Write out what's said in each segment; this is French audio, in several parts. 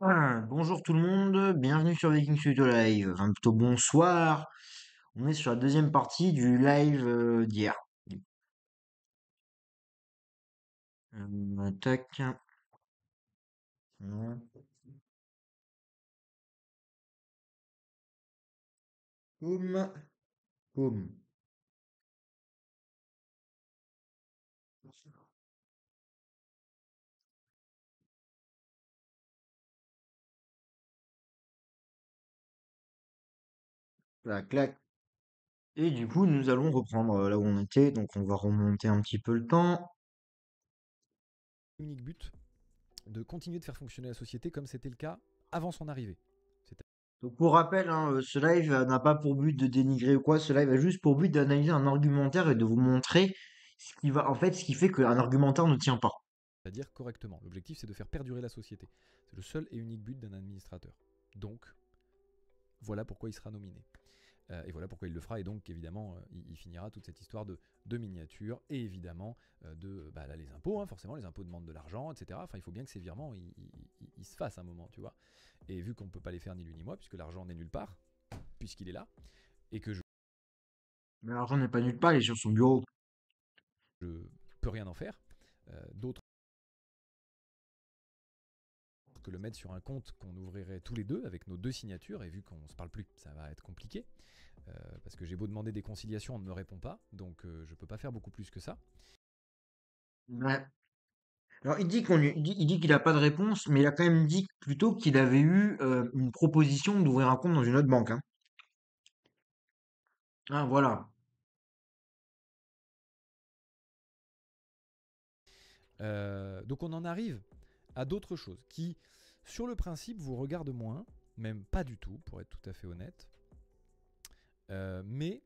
Bonjour tout le monde, bienvenue sur Viking Studio Live. Enfin, plutôt bonsoir. On est sur la deuxième partie du live d'hier. Tac. Non. Boum. Boum. Clac, clac. Et du coup, nous allons reprendre là où on était. Donc, on va remonter un petit peu le temps. Unique but de continuer de faire fonctionner la société comme c'était le cas avant son arrivée. Donc, pour rappel, hein, ce live n'a pas pour but de dénigrer ou quoi. Ce live a juste pour but d'analyser un argumentaire et de vous montrer ce qui fait qu'un argumentaire ne tient pas. C'est-à-dire correctement. L'objectif, c'est de faire perdurer la société. C'est le seul et unique but d'un administrateur. Donc, voilà pourquoi il sera nominé. Et voilà pourquoi il le fera. Et donc, évidemment, il finira toute cette histoire de miniatures et évidemment là, les impôts. Hein, forcément, les impôts demandent de l'argent, etc. Enfin, il faut bien que ces virements ils se fassent à un moment, tu vois. Et vu qu'on ne peut pas les faire ni lui ni moi, puisque l'argent n'est nulle part, puisqu'il est là, et que je Mais l'argent n'est pas nulle part, il est sur son bureau. ne peux rien en faire, d'autres que le mettre sur un compte qu'on ouvrirait tous les deux avec nos deux signatures, et vu qu'on ne se parle plus, ça va être compliqué, parce que j'ai beau demander des conciliations, on ne me répond pas, donc je ne peux pas faire beaucoup plus que ça. Ouais. Alors, il dit qu'il a pas de réponse, mais il a quand même dit plutôt qu'il avait eu une proposition d'ouvrir un compte dans une autre banque, hein. Ah, voilà. Donc on en arrive à d'autres choses qui, sur le principe, vous regardent moins, même pas du tout, pour être tout à fait honnête, mais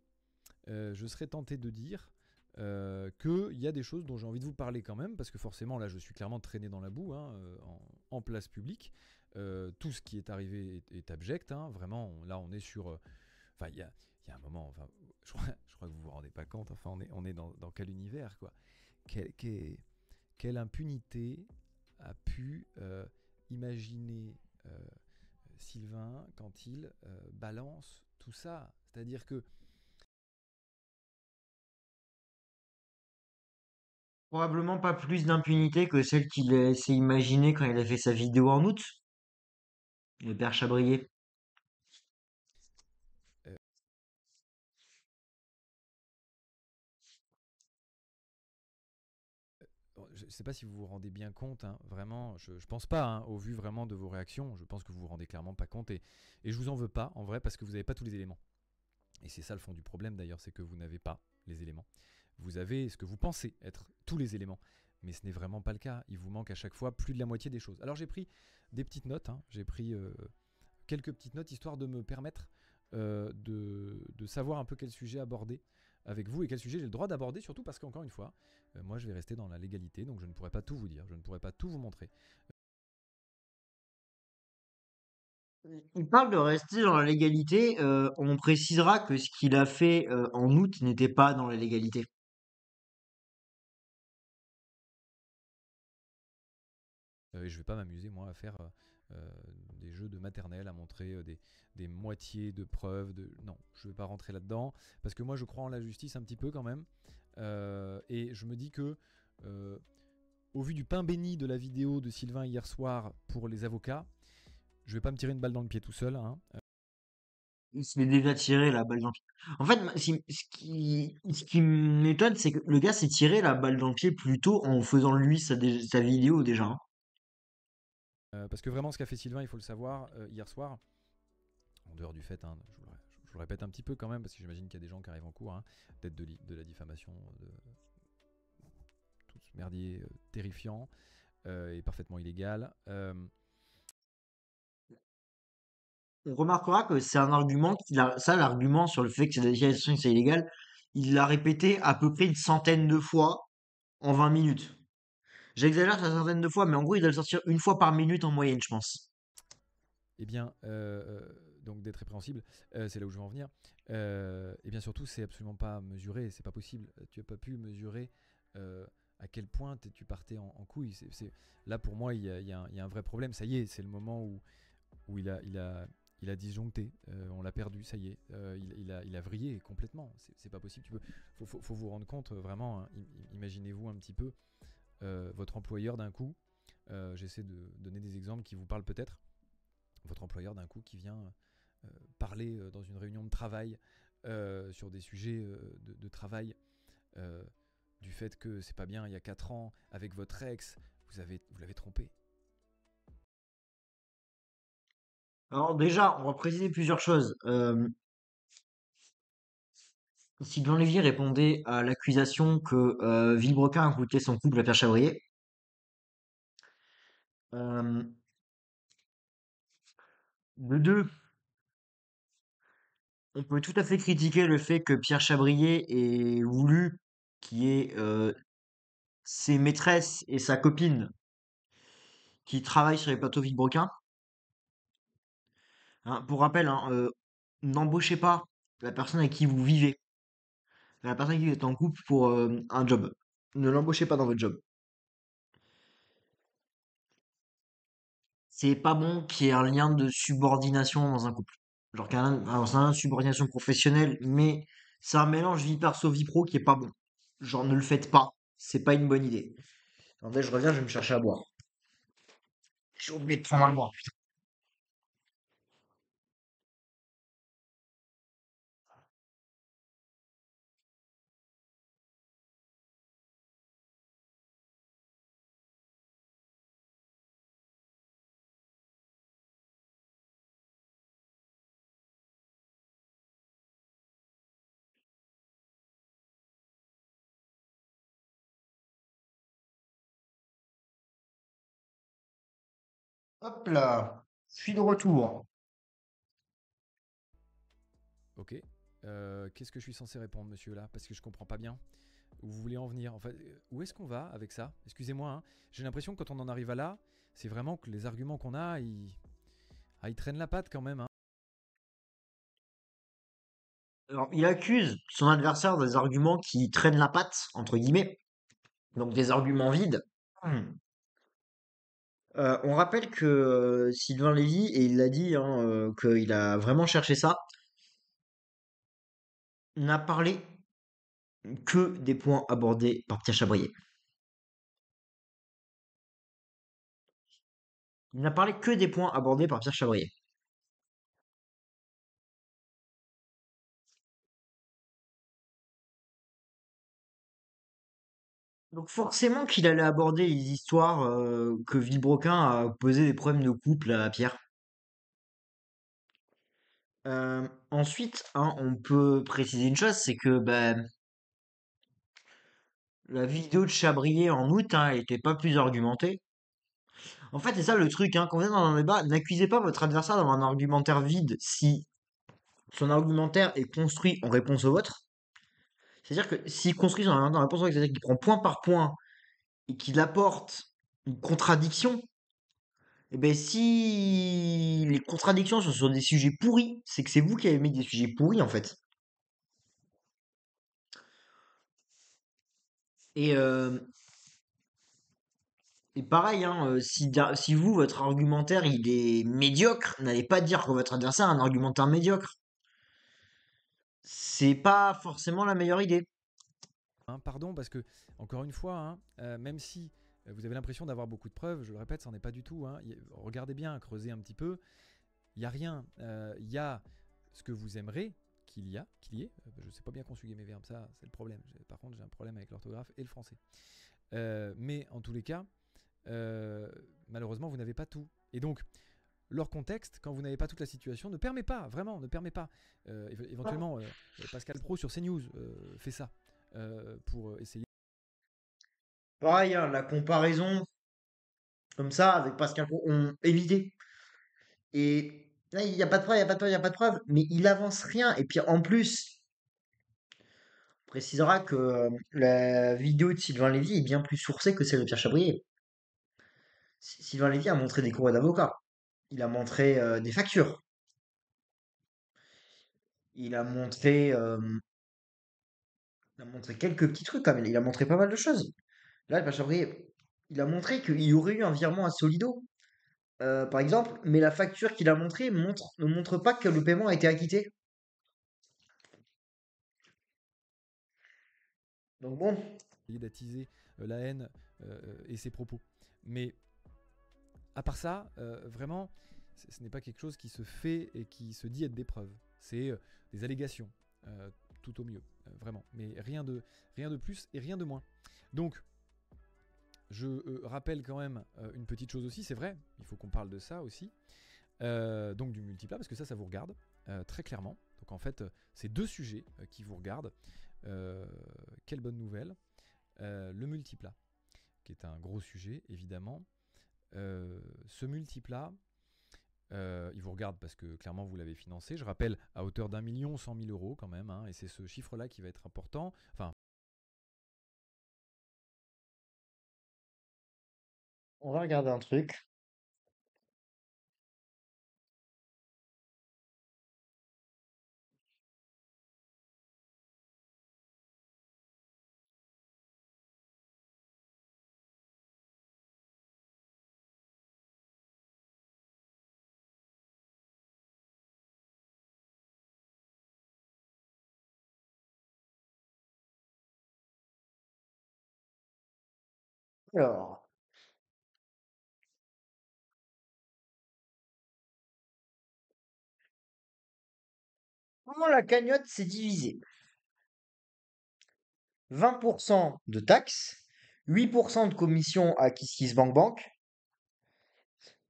je serais tenté de dire qu'il y a des choses dont j'ai envie de vous parler quand même, parce que forcément, là, je suis clairement traîné dans la boue, hein, en place publique. Tout ce qui est arrivé est abject, hein, vraiment. Là, on est sur. Enfin, il y a un moment. Enfin, je crois que vous vous rendez pas compte. Enfin, on est dans quel univers, quoi. Quelle, quelle- quelle impunité a pu imaginer Sylvain quand il balance tout ça. C'est-à-dire que Probablement pas plus d'impunité que celle qu'il s'est imaginée quand il a fait sa vidéo en août, le père Chabrier. euh, je ne sais pas si vous vous rendez bien compte, hein, vraiment, je ne pense pas, hein, au vu vraiment de vos réactions, je pense que vous vous rendez clairement pas compte, et je vous en veux pas, en vrai, parce que vous n'avez pas tous les éléments. Et c'est ça le fond du problème d'ailleurs, c'est que vous n'avez pas les éléments. Vous avez ce que vous pensez être tous les éléments, mais ce n'est vraiment pas le cas. Il vous manque à chaque fois plus de la moitié des choses. Alors j'ai pris des petites notes, hein, j'ai pris quelques petites notes histoire de me permettre de savoir un peu quel sujet aborder avec vous et quel sujet j'ai le droit d'aborder, surtout parce qu'encore une fois, moi je vais rester dans la légalité, donc je ne pourrai pas tout vous dire, je ne pourrai pas tout vous montrer. Il parle de rester dans la légalité. On précisera que ce qu'il a fait en août n'était pas dans la légalité. Et je ne vais pas m'amuser moi à faire des jeux de maternelle, à montrer des moitiés de preuves. Non, je ne vais pas rentrer là-dedans, parce que moi je crois en la justice un petit peu quand même. Et je me dis que euh, au vu du pain béni de la vidéo de Sylvain hier soir pour les avocats, je vais pas me tirer une balle dans le pied tout seul, hein. Il se l'est déjà tiré la balle dans le pied. En fait, ce qui m'étonne, c'est que le gars s'est tiré la balle dans le pied plus tôt en faisant lui sa vidéo déjà, hein. Parce que vraiment, ce qu'a fait Sylvain, il faut le savoir, hier soir, en dehors du fait, hein, je vous le répète un petit peu quand même, parce que j'imagine qu'il y a des gens qui arrivent en cours, hein, peut-être de la diffamation, de tout ce merdier terrifiant et parfaitement illégal. On remarquera que c'est un argument ça, l'argument sur le fait que c'est que c'est illégal, il l'a répété à peu près une centaine de fois en 20 minutes. J'exagère sur une centaine de fois, mais en gros, il doit le sortir une fois par minute en moyenne, je pense. Eh bien, donc d'être répréhensible, c'est là où je veux en venir. Et bien surtout, c'est absolument pas mesuré, c'est pas possible. Tu as pas pu mesurer à quel point tu partais en couille. Là, pour moi, il y a un vrai problème. Ça y est, c'est le moment où il a disjoncté. On l'a perdu, ça y est. Il a vrillé complètement. C'est pas possible. Faut vous rendre compte, vraiment, hein. Imaginez-vous un petit peu votre employeur d'un coup. J'essaie de donner des exemples qui vous parlent peut-être. Votre employeur d'un coup qui vient parler dans une réunion de travail sur des sujets de travail, euh, du fait que c'est pas bien il y a 4 ans avec votre ex, vous l'avez trompé. Alors déjà, on va préciser plusieurs choses. Sylvain Lévy répondait à l'accusation que Villebrequin a coûté son couple à Pierre Chabrier. Euh, de deux, on peut tout à fait critiquer le fait que Pierre Chabrier ait voulu qu'il y ait ses maîtresses et sa copine qui travaillent sur les plateaux Villebrequin. Hein, pour rappel, hein, n'embauchez pas la personne avec qui vous vivez, la personne avec qui vous êtes en couple pour un job. Ne l'embauchez pas dans votre job. C'est pas bon qu'il y ait un lien de subordination dans un couple. Genre alors c'est un lien de subordination professionnelle, mais c'est un mélange vie perso vie pro qui est pas bon. Genre ne le faites pas, c'est pas une bonne idée. Attendez, je reviens, je vais me chercher à boire. J'ai oublié de prendre à boire. Hop là, je suis de retour. Ok. Qu'est-ce que je suis censé répondre, monsieur, là? Parce que je comprends pas bien où vous voulez en venir. En fait, où est-ce qu'on va avec ça? Excusez-moi, hein. J'ai l'impression que quand on en arrive à là, c'est vraiment que les arguments qu'on a, ils traînent la patte quand même, hein. Alors, il accuse son adversaire des arguments qui traînent la patte, entre guillemets, donc des arguments vides. Hmm. On rappelle que Sylvain Lévy, et il l'a dit, hein, qu'il a vraiment cherché ça, n'a parlé que des points abordés par Pierre Chabrier. Il n'a parlé que des points abordés par Pierre Chabrier. Donc forcément qu'il allait aborder les histoires que Villebrequin a posé des problèmes de couple à Pierre. Ensuite, hein, on peut préciser une chose, c'est que ben, la vidéo de Chabrier en août, hein, elle était pas plus argumentée. En fait, c'est ça le truc, hein, quand vous êtes dans un débat, n'accusez pas votre adversaire d'avoir un argumentaire vide si son argumentaire est construit en réponse au vôtre. C'est-à-dire que s'il construit son argumentaire en réponse au vôtre, c'est-à-dire qu'il prend point par point et qu'il apporte une contradiction, et ben si les contradictions sont sur des sujets pourris, c'est que c'est vous qui avez mis des sujets pourris en fait. Et, euh, et pareil, hein, si vous, votre argumentaire, il est médiocre, n'allez pas dire que votre adversaire a un argumentaire médiocre. C'est pas forcément la meilleure idée. Hein, pardon, parce que, encore une fois, hein, même si vous avez l'impression d'avoir beaucoup de preuves, je le répète, ça n'en est pas du tout, hein. Regardez bien, creusez un petit peu. Il n'y a rien. Il y a ce que vous aimeriez qu'il y ait. Je ne sais pas bien conjuguer mes verbes, ça, c'est le problème. Par contre, j'ai un problème avec l'orthographe et le français. Mais en tous les cas, malheureusement, vous n'avez pas tout. Et donc, leur contexte, quand vous n'avez pas toute la situation, ne permet pas, vraiment, ne permet pas. Éventuellement, Pascal Pro sur CNews fait ça pour essayer. Pareil, hein, la comparaison comme ça avec Pascal Pro, on éviter. Et là, il n'y a pas de preuve, il n'y a pas de preuve, il n'y a pas de preuve, mais il avance rien. Et puis en plus, on précisera que la vidéo de Sylvain Lévy est bien plus sourcée que celle de Pierre Chabrier. Sylvain Lévy a montré des courriers d'avocat. Il a montré des factures. Il a montré, il a montré quelques petits trucs quand même. Il a montré pas mal de choses. Là, le Pachabri, il a montré qu'il y aurait eu un virement à Solido, par exemple, mais la facture qu'il a montrée ne montre pas que le paiement a été acquitté. Donc bon, Essayer d'attiser la haine et ses propos. Mais à part ça, vraiment, ce n'est pas quelque chose qui se fait et qui se dit être des preuves. C'est des allégations, euh, tout au mieux, vraiment. Mais rien de plus et rien de moins. Donc, je rappelle quand même une petite chose aussi, c'est vrai, il faut qu'on parle de ça aussi. Donc du multiplat, parce que ça vous regarde très clairement. Donc en fait, c'est deux sujets qui vous regardent. Euh, Quelle bonne nouvelle. Le multiplat, qui est un gros sujet, évidemment. Ce multiplat, il vous regarde parce que clairement vous l'avez financé. Je rappelle, à hauteur d'1 100 000 € quand même, hein, et c'est ce chiffre-là qui va être important. Enfin, on va regarder un truc. Alors, comment la cagnotte s'est divisée? 20% de taxes, 8% de commission à KissKissBankBank,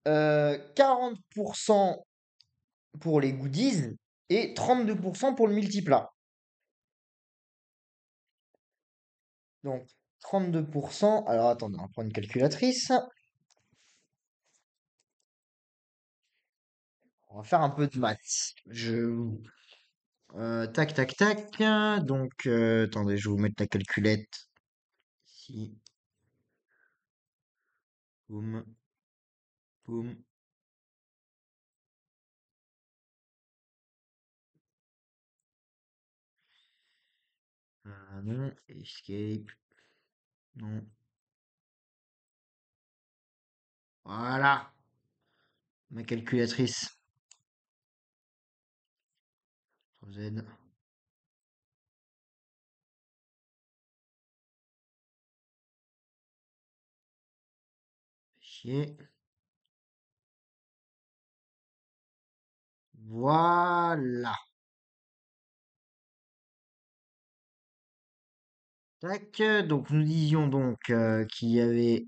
40% pour les goodies et 32% pour le multiplat. Donc, 32%. Alors, attendez, on va prendre une calculatrice. On va faire un peu de maths. Tac, tac, tac. Donc, attendez, je vais vous mettre la calculette ici. Boum, boum. Non, escape. Non. Voilà, ma calculatrice. Z. Chier. Voilà. Tac. Donc, nous disions donc qu'il y avait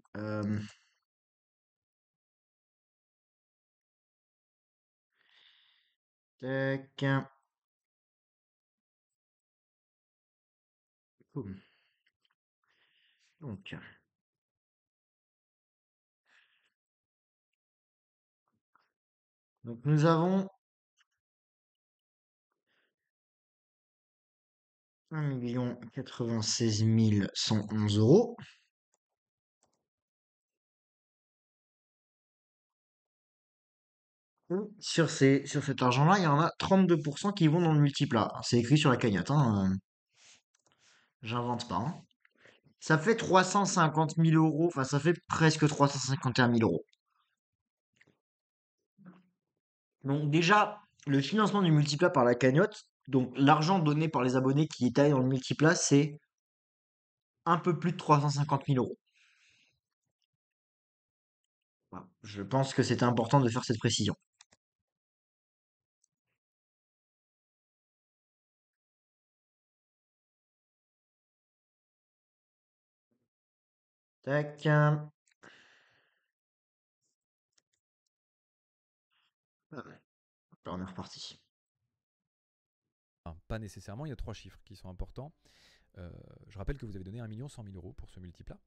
tac. Boum. Donc, nous avons 1 96 111 €. Sur cet argent-là, il y en a 32% qui vont dans le multiplat. C'est écrit sur la cagnotte, hein, j'invente pas, hein. Ça fait 350 000 €, enfin ça fait presque 351 000 €. Donc déjà, le financement du multiplat par la cagnotte, donc l'argent donné par les abonnés qui est allé dans le multiplat, c'est un peu plus de 350 000 €. Voilà. Je pense que c'était important de faire cette précision. Tac. Voilà, on est reparti. enfin, pas nécessairement, il y a trois chiffres qui sont importants. Je rappelle que vous avez donné 1 100 000 € pour ce multiplat.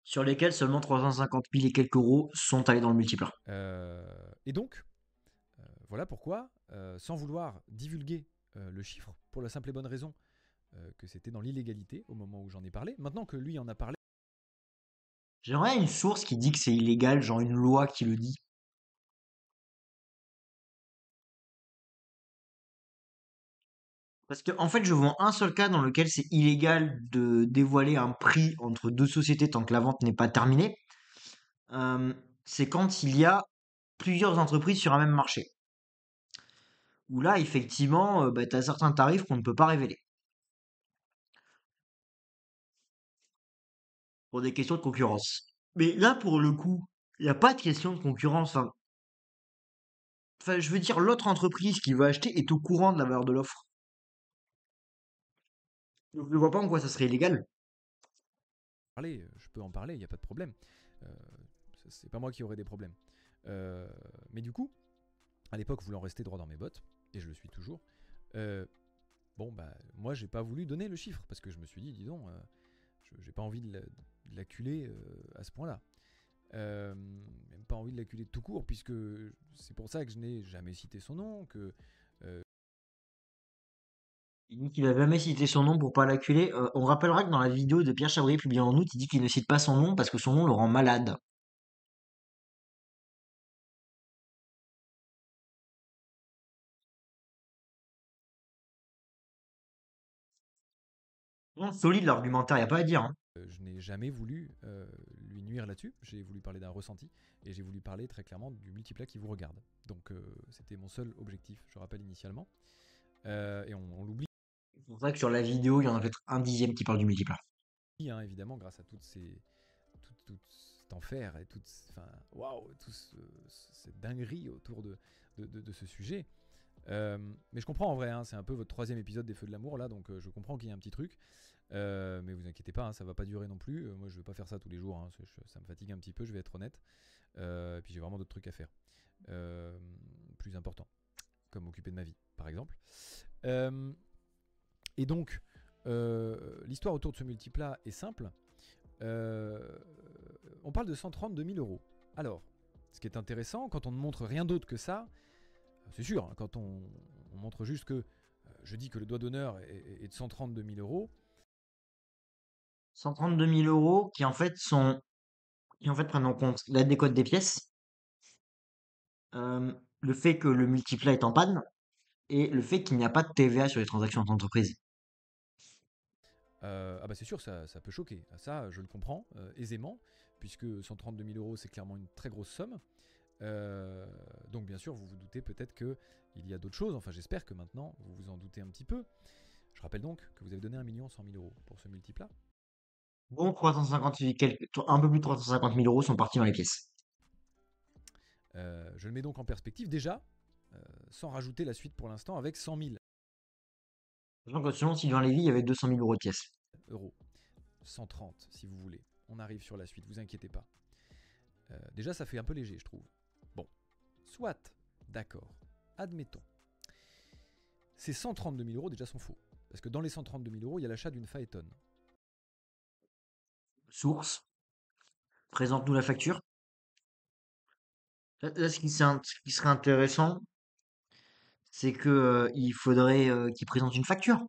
Sur lesquels seulement 350 000 et quelques euros sont allés dans le multiplat. Et donc, voilà pourquoi, sans vouloir divulguer le chiffre, pour la simple et bonne raison que c'était dans l'illégalité au moment où j'en ai parlé, maintenant que lui en a parlé, J'aimerais une source qui dit que c'est illégal, genre une loi qui le dit. Parce que, en fait, je vois un seul cas dans lequel c'est illégal de dévoiler un prix entre deux sociétés tant que la vente n'est pas terminée. Euh, c'est quand il y a plusieurs entreprises sur un même marché. Où là, effectivement, bah, tu as certains tarifs qu'on ne peut pas révéler. Pour des questions de concurrence. Mais là, pour le coup, il n'y a pas de question de concurrence. Enfin, je veux dire, l'autre entreprise qui veut acheter est au courant de la valeur de l'offre. Donc, je ne vois pas en quoi ça serait illégal. Parler, je peux en parler, il n'y a pas de problème. Euh, c'est pas moi qui aurais des problèmes. Euh, mais du coup, à l'époque, voulant rester droit dans mes bottes, et je le suis toujours, euh, bon, bah, moi, j'ai pas voulu donner le chiffre, parce que je me suis dit, dis donc, j'ai pas envie de l'acculer à ce point-là. Même pas envie de l'acculer tout court, puisque c'est pour ça que je n'ai jamais cité son nom, que Il dit qu'il a jamais cité son nom pour pas l'acculer. On rappellera que dans la vidéo de Pierre Chabrier publiée en août, il dit qu'il ne cite pas son nom parce que son nom le rend malade. Non, solide l'argumentaire, y a pas à dire, hein. je n'ai jamais voulu lui nuire là-dessus. J'ai voulu parler d'un ressenti et j'ai voulu parler très clairement du multiplat qui vous regarde. Donc c'était mon seul objectif, je rappelle initialement. Et on l'oublie, C'est pour ça que sur la vidéo, il y en a peut-être un dixième qui parle du multiplat. hein, évidemment, grâce à tout cet enfer et enfin, waouh, cette dinguerie autour de ce sujet. Mais je comprends en vrai, hein, c'est un peu votre troisième épisode des Feux de l'amour là, donc je comprends qu'il y a un petit truc. Mais vous inquiétez pas, hein, ça va pas durer non plus. Moi, je vais pas faire ça tous les jours. Hein, ça me fatigue un petit peu, je vais être honnête. Et puis j'ai vraiment d'autres trucs à faire, euh, plus importants, comme m'occuper de ma vie, par exemple. Euh, et donc, l'histoire autour de ce multiplat est simple. Euh, on parle de 132 000 euros. Alors, ce qui est intéressant, quand on ne montre rien d'autre que ça, c'est sûr, hein, quand on montre juste que je dis que le doigt d'honneur est de 132 000 euros, 132 000 euros qui en fait prennent en compte la décote des pièces, le fait que le multiplat est en panne et le fait qu'il n'y a pas de TVA sur les transactions d'entreprise. ah bah c'est sûr, ça peut choquer. Ça, je le comprends aisément, puisque 132 000 euros, c'est clairement une très grosse somme. Donc bien sûr, vous vous doutez peut-être qu'il y a d'autres choses. Enfin, j'espère que maintenant, vous vous en doutez un petit peu. Je rappelle donc que vous avez donné 1 100 000 euros pour ce multiplat. Bon, un peu plus de 350 000 euros sont partis dans les pièces. Je le mets donc en perspective déjà, sans rajouter la suite pour l'instant, avec 100 000 Sachant que selon Sylvain Lévy, il y avait 200 000 euros de pièces. euros. 130 si vous voulez. On arrive sur la suite, vous inquiétez pas. Déjà, ça fait un peu léger, je trouve. Bon, soit, d'accord, admettons. Ces 132 000 euros déjà sont faux. Parce que dans les 132 000 euros, il y a l'achat d'une Phaeton. Source, présente-nous la facture. Là, ce qui serait intéressant, c'est que il faudrait qu'il présente une facture.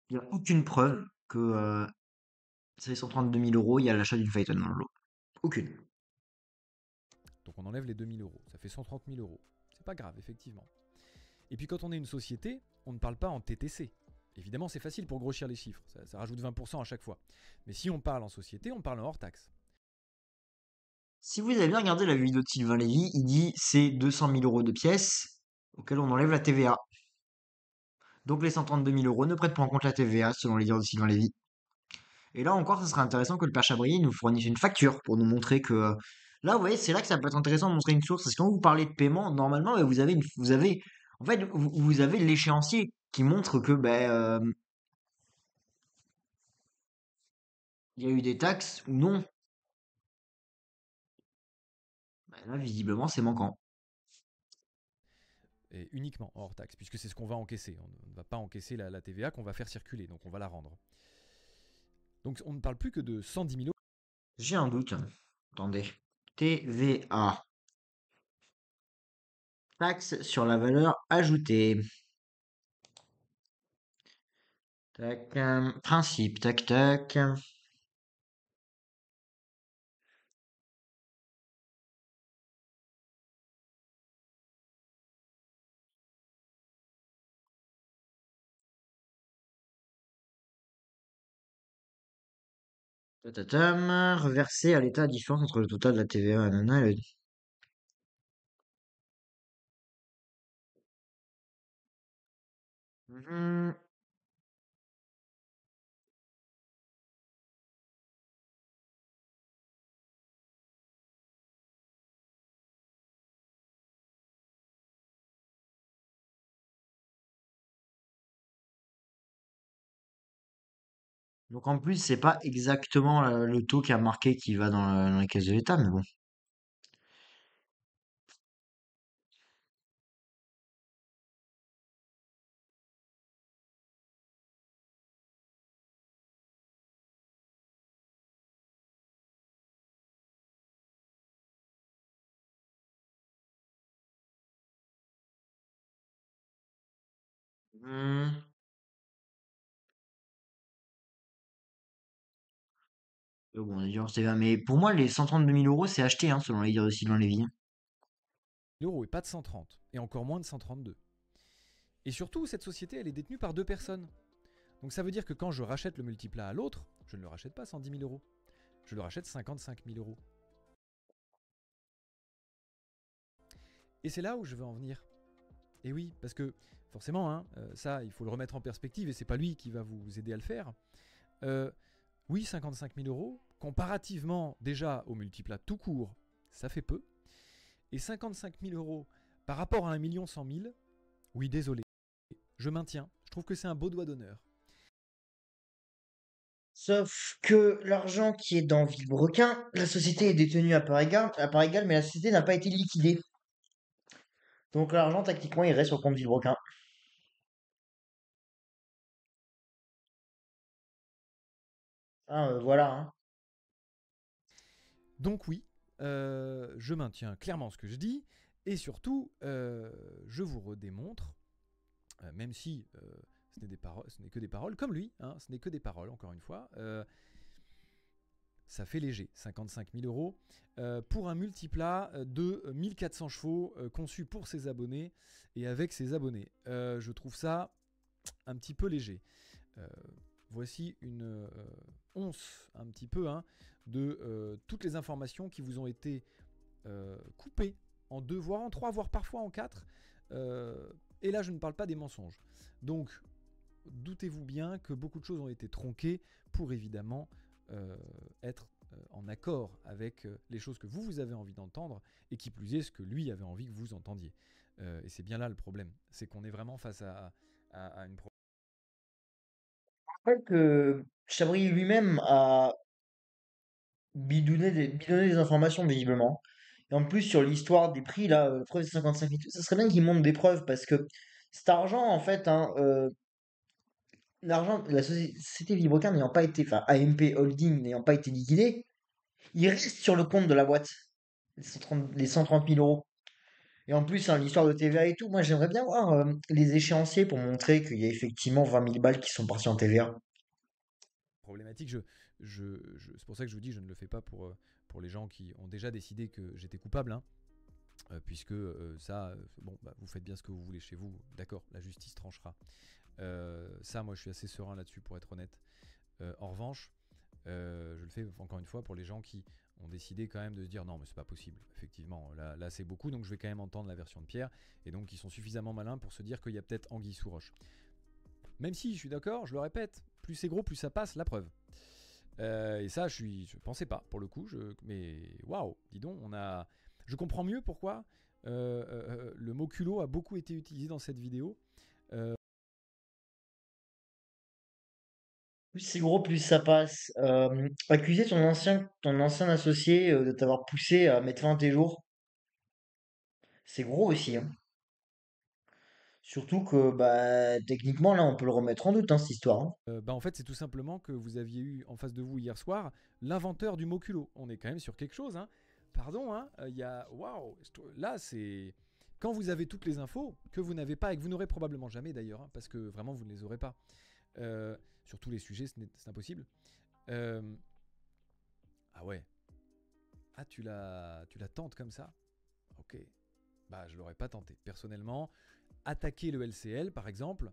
Il n'y a aucune preuve que ces 132 000 euros, il y a l'achat d'une Phaeton dans le lot. Aucune. Donc on enlève les 2 000 euros. Ça fait 130 000 euros. C'est pas grave, effectivement. Et puis quand on est une société, on ne parle pas en TTC. Évidemment, c'est facile pour grossir les chiffres. Ça rajoute 20% à chaque fois. Mais si on parle en société, on parle en hors taxe. Si vous avez bien regardé la vidéo de Sylvain Lévy, il dit c'est 200 000 euros de pièces auxquelles on enlève la TVA. Donc les 132 000 euros ne prêtent pas en compte la TVA selon les dires de Sylvain Lévy. Et là encore, ce serait intéressant que le père Chabrier nous fournisse une facture pour nous montrer que là, vous voyez, c'est là que ça peut être intéressant de montrer une source. Parce que quand vous parlez de paiement, normalement, en fait, vous avez l'échéancier qui montre que il y a eu des taxes ou non. Là, visiblement, c'est manquant. Et uniquement en hors taxe, puisque c'est ce qu'on va encaisser. On ne va pas encaisser la TVA qu'on va faire circuler, donc on va la rendre. Donc on ne parle plus que de 110 000 euros. J'ai un doute. Attendez. TVA. Taxe sur la valeur ajoutée. Tac. Principe. Tac, tac. Tatatam, reverser à l'État la différence entre le total de la TVA, nanana, Mhm. Donc en plus, c'est pas exactement le taux qui a marqué qui va dans les caisses de l'État, mais bon. Hmm. Bon, on est dur, c'est bien. Mais pour moi, les 132 000 euros, c'est acheté, hein, selon les dires de Sylvain Lévy. L'euro et pas de 130, et encore moins de 132. Et surtout, cette société, elle est détenue par deux personnes. Donc ça veut dire que quand je rachète le multiplat à l'autre, je ne le rachète pas 110 000 euros. Je le rachète 55 000 euros. Et c'est là où je veux en venir. Et oui, parce que forcément, hein, ça, il faut le remettre en perspective et c'est pas lui qui va vous aider à le faire. Euh, oui, 55 000 euros, comparativement déjà au multiplat tout court, ça fait peu. Et 55 000 euros par rapport à 1 100 000, oui, désolé, je maintiens. Je trouve que c'est un beau doigt d'honneur. Sauf que l'argent qui est dans Villebrequin, la société est détenue à part égale, mais la société n'a pas été liquidée. Donc l'argent, tactiquement, il reste sur le compte Villebrequin. Hein, voilà, hein. Donc oui, je maintiens clairement ce que je dis. Et surtout, je vous redémontre, même si ce n'est que des paroles, comme lui, hein, ce n'est que des paroles, encore une fois, ça fait léger, 55 000 euros, pour un multiplat de 1400 chevaux conçu pour ses abonnés et avec ses abonnés. Je trouve ça un petit peu léger. Euh, Voici une once, un petit peu, hein, de toutes les informations qui vous ont été coupées en deux, voire en trois, voire parfois en quatre. Et là, je ne parle pas des mensonges. Donc, doutez-vous bien que beaucoup de choses ont été tronquées pour évidemment être en accord avec les choses que vous avez envie d'entendre et qui plus est ce que lui avait envie que vous entendiez. Et c'est bien là le problème, c'est qu'on est vraiment face à une Je rappelle que Chabry lui-même a bidonné des informations, visiblement. Et en plus, sur l'histoire des prix, là, preuve des 55 000, ça serait bien qu'il montre des preuves, parce que cet argent, en fait, hein, l'argent, la société Villebrequin n'ayant pas été, enfin, AMP Holding n'ayant pas été liquidée, il reste sur le compte de la boîte, les 130 000 euros. Et en plus, hein, l'histoire de TVA et tout, moi j'aimerais bien voir les échéanciers pour montrer qu'il y a effectivement 20 000 balles qui sont parties en TVA. problématique. C'est pour ça que je vous dis, je ne le fais pas pour les gens qui ont déjà décidé que j'étais coupable, hein, puisque ça, bon, bah, vous faites bien ce que vous voulez chez vous, d'accord, la justice tranchera. Ça, moi, je suis assez serein là-dessus, pour être honnête. En revanche, je le fais encore une fois pour les gens qui ont décidé quand même de se dire non mais c'est pas possible, effectivement là c'est beaucoup, donc je vais quand même entendre la version de Pierre, et donc ils sont suffisamment malins pour se dire qu'il y a peut-être anguille sous roche, même si je suis d'accord, je le répète, plus c'est gros plus ça passe, la preuve. Et ça je pensais pas pour le coup, mais waouh, dis donc, je comprends mieux pourquoi le mot culot a beaucoup été utilisé dans cette vidéo. Plus c'est gros, plus ça passe. Accuser ton ancien associé de t'avoir poussé à mettre fin à tes jours, c'est gros aussi, hein. Surtout que, bah, techniquement, là, on peut le remettre en doute, hein, cette histoire, hein. Bah en fait, c'est tout simplement que vous aviez eu en face de vous hier soir l'inventeur du mot culot. On est quand même sur quelque chose, hein. Pardon, hein. Il y a waouh. Là, c'est quand vous avez toutes les infos que vous n'avez pas et que vous n'aurez probablement jamais d'ailleurs, hein, parce que vraiment vous ne les aurez pas. Sur tous les sujets, c'est impossible. Euh, ah ouais. Ah tu la tentes comme ça. Ok. Bah je l'aurais pas tenté. Personnellement, attaquer le LCL par exemple.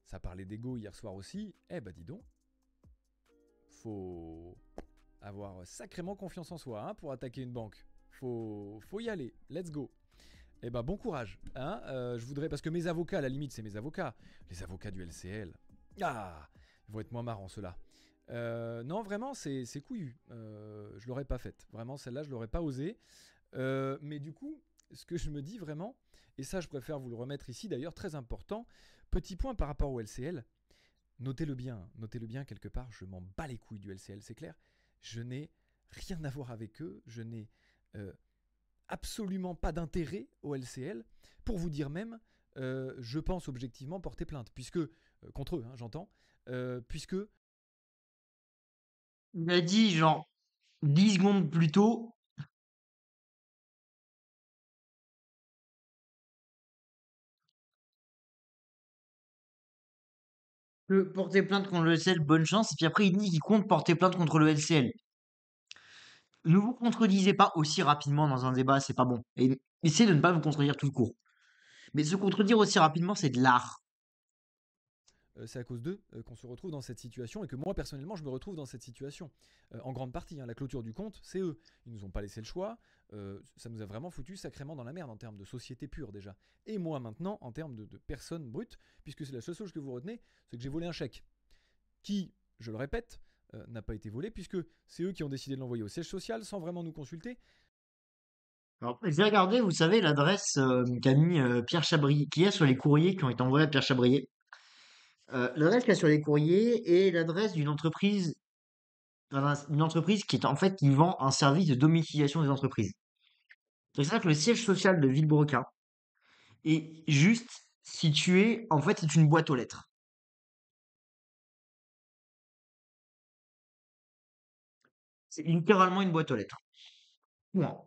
Ça parlait d'ego hier soir aussi. Eh bah dis donc. faut avoir sacrément confiance en soi hein, pour attaquer une banque. Faut y aller. Let's go. Eh ben bon courage. Hein je voudrais parce que mes avocats, à la limite, c'est mes avocats. Les avocats du LCL. Ah, ils vont être moins marrants ceux-là. Non, vraiment, c'est couillu. Je l'aurais pas faite. Vraiment, celle-là, je l'aurais pas osé. Mais du coup, ce que je me dis vraiment, et ça, je préfère vous le remettre ici d'ailleurs, très important. Petit point par rapport au LCL. Notez-le bien quelque part. Je m'en bats les couilles du LCL, c'est clair. Je n'ai rien à voir avec eux. Je n'ai euh, absolument pas d'intérêt au LCL. Pour vous dire même, je pense objectivement porter plainte, puisque contre eux, hein, j'entends, puisque Il a dit, genre, 10 secondes plus tôt, que porter plainte contre le LCL, bonne chance. Et puis après, il dit qu'il compte porter plainte contre le LCL. Ne vous contredisez pas aussi rapidement dans un débat, c'est pas bon. Et essayez de ne pas vous contredire tout court. Mais se contredire aussi rapidement, c'est de l'art. c'est à cause d'eux qu'on se retrouve dans cette situation et que moi personnellement je me retrouve dans cette situation. En grande partie, hein, la clôture du compte, c'est eux. Ils nous ont pas laissé le choix. Ça nous a vraiment foutu sacrément dans la merde en termes de société pure déjà. Et moi maintenant en termes de personne brute, puisque c'est la seule chose que vous retenez, c'est que j'ai volé un chèque qui, je le répète, n'a pas été volé puisque c'est eux qui ont décidé de l'envoyer au siège social sans vraiment nous consulter. Alors, j'ai regardé, vous savez, l'adresse qu'a mis Pierre Chabrier, qui est sur les courriers qui ont été envoyés à Pierre Chabrier. L'adresse qu'il y a sur les courriers est l'adresse d'une entreprise qui est en fait qui vend un service de domiciliation des entreprises. C'est ça que le siège social de Villebrequin est juste situé, en fait, c'est une boîte aux lettres. C'est littéralement une boîte aux lettres. Point.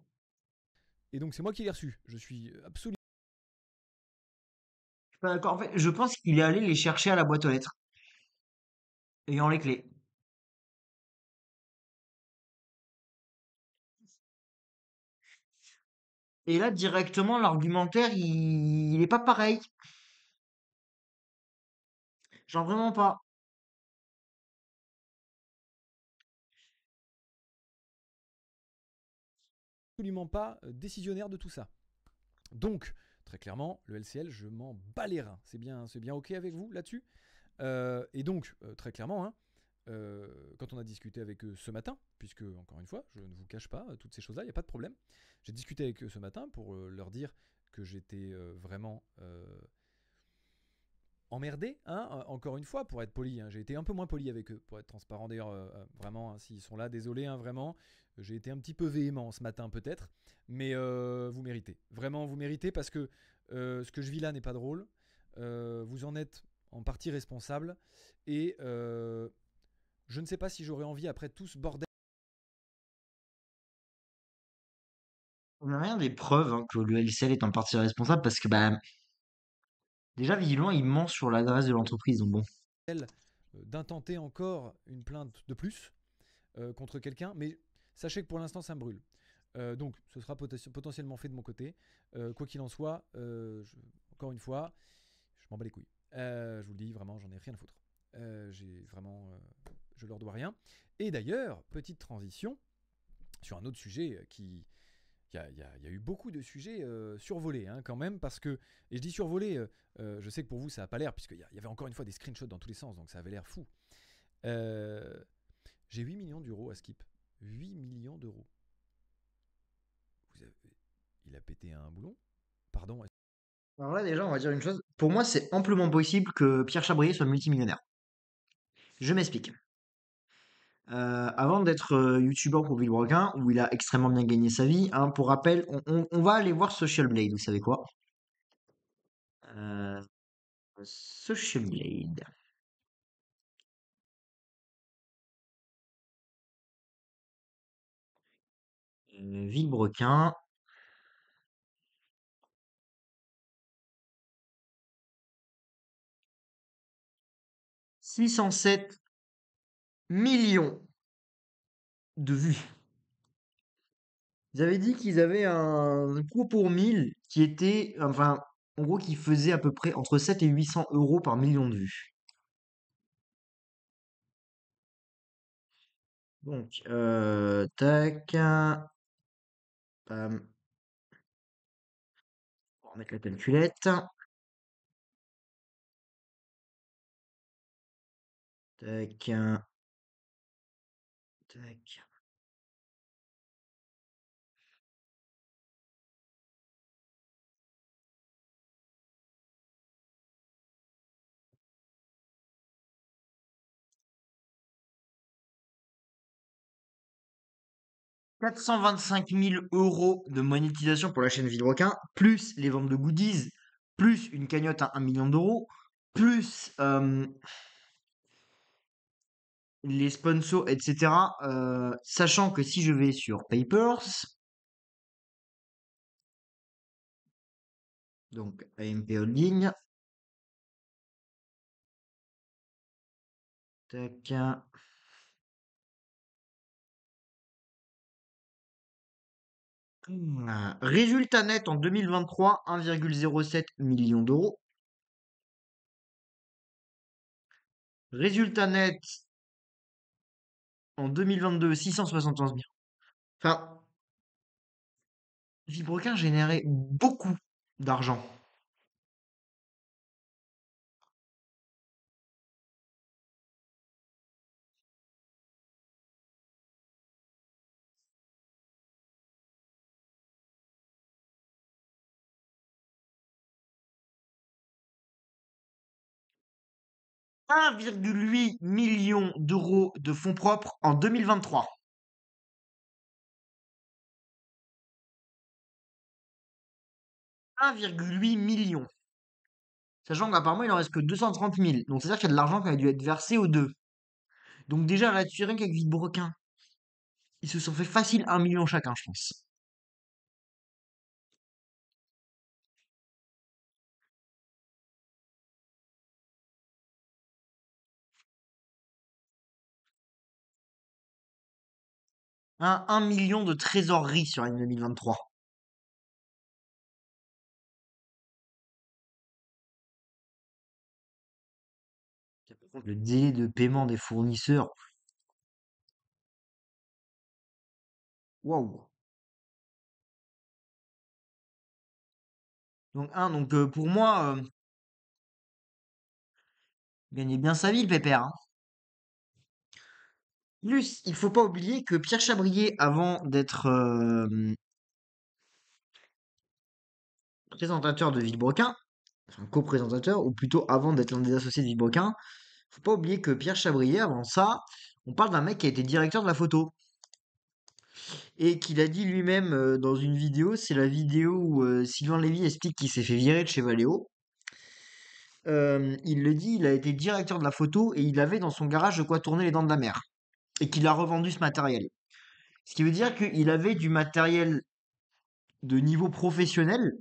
Et donc c'est moi qui l'ai reçu. Je suis absolument. Je suis pas d'accord. En fait, je pense qu'il est allé les chercher à la boîte aux lettres, ayant les clés. Et là, directement, l'argumentaire, il est pas pareil. Genre vraiment pas. Absolument pas décisionnaire de tout ça. Donc, très clairement, le LCL, je m'en bats les reins. C'est bien OK avec vous là-dessus. Et donc, très clairement, hein, quand on a discuté avec eux ce matin, puisque, encore une fois, je ne vous cache pas toutes ces choses-là, il n'y a pas de problème. J'ai discuté avec eux ce matin pour leur dire que j'étais vraiment emmerdé, hein, encore une fois, pour être poli. Hein. J'ai été un peu moins poli avec eux, pour être transparent. D'ailleurs, vraiment, hein, s'ils sont là, désolé, hein, vraiment. J'ai été un petit peu véhément ce matin, peut-être. Mais vous méritez. Vraiment, vous méritez parce que ce que je vis là n'est pas drôle. Vous en êtes en partie responsable. Et je ne sais pas si j'aurais envie, après tout ce bordel. On n'a rien des preuves hein, que le LCL est en partie responsable parce que, bah, déjà, visiblement, il ment sur l'adresse de l'entreprise. Donc bon. D'intenter encore une plainte de plus contre quelqu'un. Mais sachez que pour l'instant, ça me brûle. Donc, ce sera potentiellement fait de mon côté. Quoi qu'il en soit, encore une fois, je m'en bats les couilles. Je vous le dis, vraiment, j'en ai rien à foutre. J'ai vraiment, je leur dois rien. Et d'ailleurs, petite transition sur un autre sujet qui, il y a eu beaucoup de sujets survolés hein, quand même parce que, et je dis survolés, je sais que pour vous ça n'a pas l'air puisqu'il y avait encore une fois des screenshots dans tous les sens, donc ça avait l'air fou. Euh, j'ai 8 millions d'euros à Skip. 8 millions d'euros. Vous avez- Il a pété un boulon. Pardon. Alors là, déjà, on va dire une chose. Pour moi, c'est amplement possible que Pierre Chabrier soit multimillionnaire. Je m'explique. Avant d'être youtubeur pour Villebrequin, où il a extrêmement bien gagné sa vie, hein, pour rappel, on va aller voir Social Blade, vous savez quoi? Euh, Social Blade. Villebrequin. 607 millions de vues. Ils avaient dit qu'ils avaient un coût pour 1000 qui était, enfin, en gros, qui faisait à peu près entre 7 et 800 euros par million de vues. Donc, tac, pam, on va remettre la calculette. Tac, tac. 425 000 € de monétisation pour la chaîne Villebrequin, plus les ventes de goodies, plus une cagnotte à 1 million d'euros, plus les sponsors, etc. Sachant que si je vais sur Papers, donc AMP Holding, tac, résultat net en 2023, 1,07 million d'euros. Résultat net en 2022, 671 000. Enfin, Villebrequin générait beaucoup d'argent. 1,8 million d'euros de fonds propres en 2023. 1,8 million. Sachant qu'apparemment, il en reste que 230 000. Donc, c'est-à-dire qu'il y a de l'argent qui a dû être versé aux deux. Donc, déjà, là-dessus, rien qu'avec Villebrequin, ils se sont fait facile 1 million chacun, je pense. Un 1 million de trésorerie sur l'année 2023. Par contre, le délai de paiement des fournisseurs, waouh. Donc, pour moi, gagner bien sa vie, le pépère, hein. Plus, il faut pas oublier que Pierre Chabrier, avant d'être présentateur de Villebrequin, enfin co-présentateur, ou plutôt avant d'être l'un des associés de Villebrequin, faut pas oublier que Pierre Chabrier, avant ça, on parle d'un mec qui a été directeur de la photo. Et qu'il a dit lui-même dans une vidéo, c'est la vidéo où Sylvain Lévy explique qu'il s'est fait virer de chez Valeo. Il le dit, il a été directeur de la photo et il avait dans son garage de quoi tourner les dents de la mer. Et qu'il a revendu ce matériel. Ce qui veut dire qu'il avait du matériel de niveau professionnel.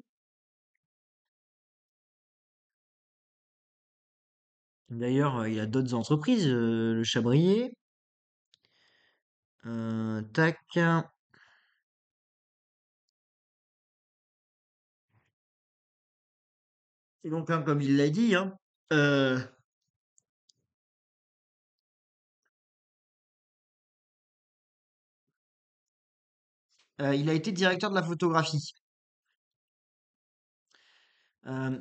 D'ailleurs, il a d'autres entreprises, le Chabrier. Tac. Et donc, hein, comme il l'a dit, hein, euh, il a été directeur de la photographie.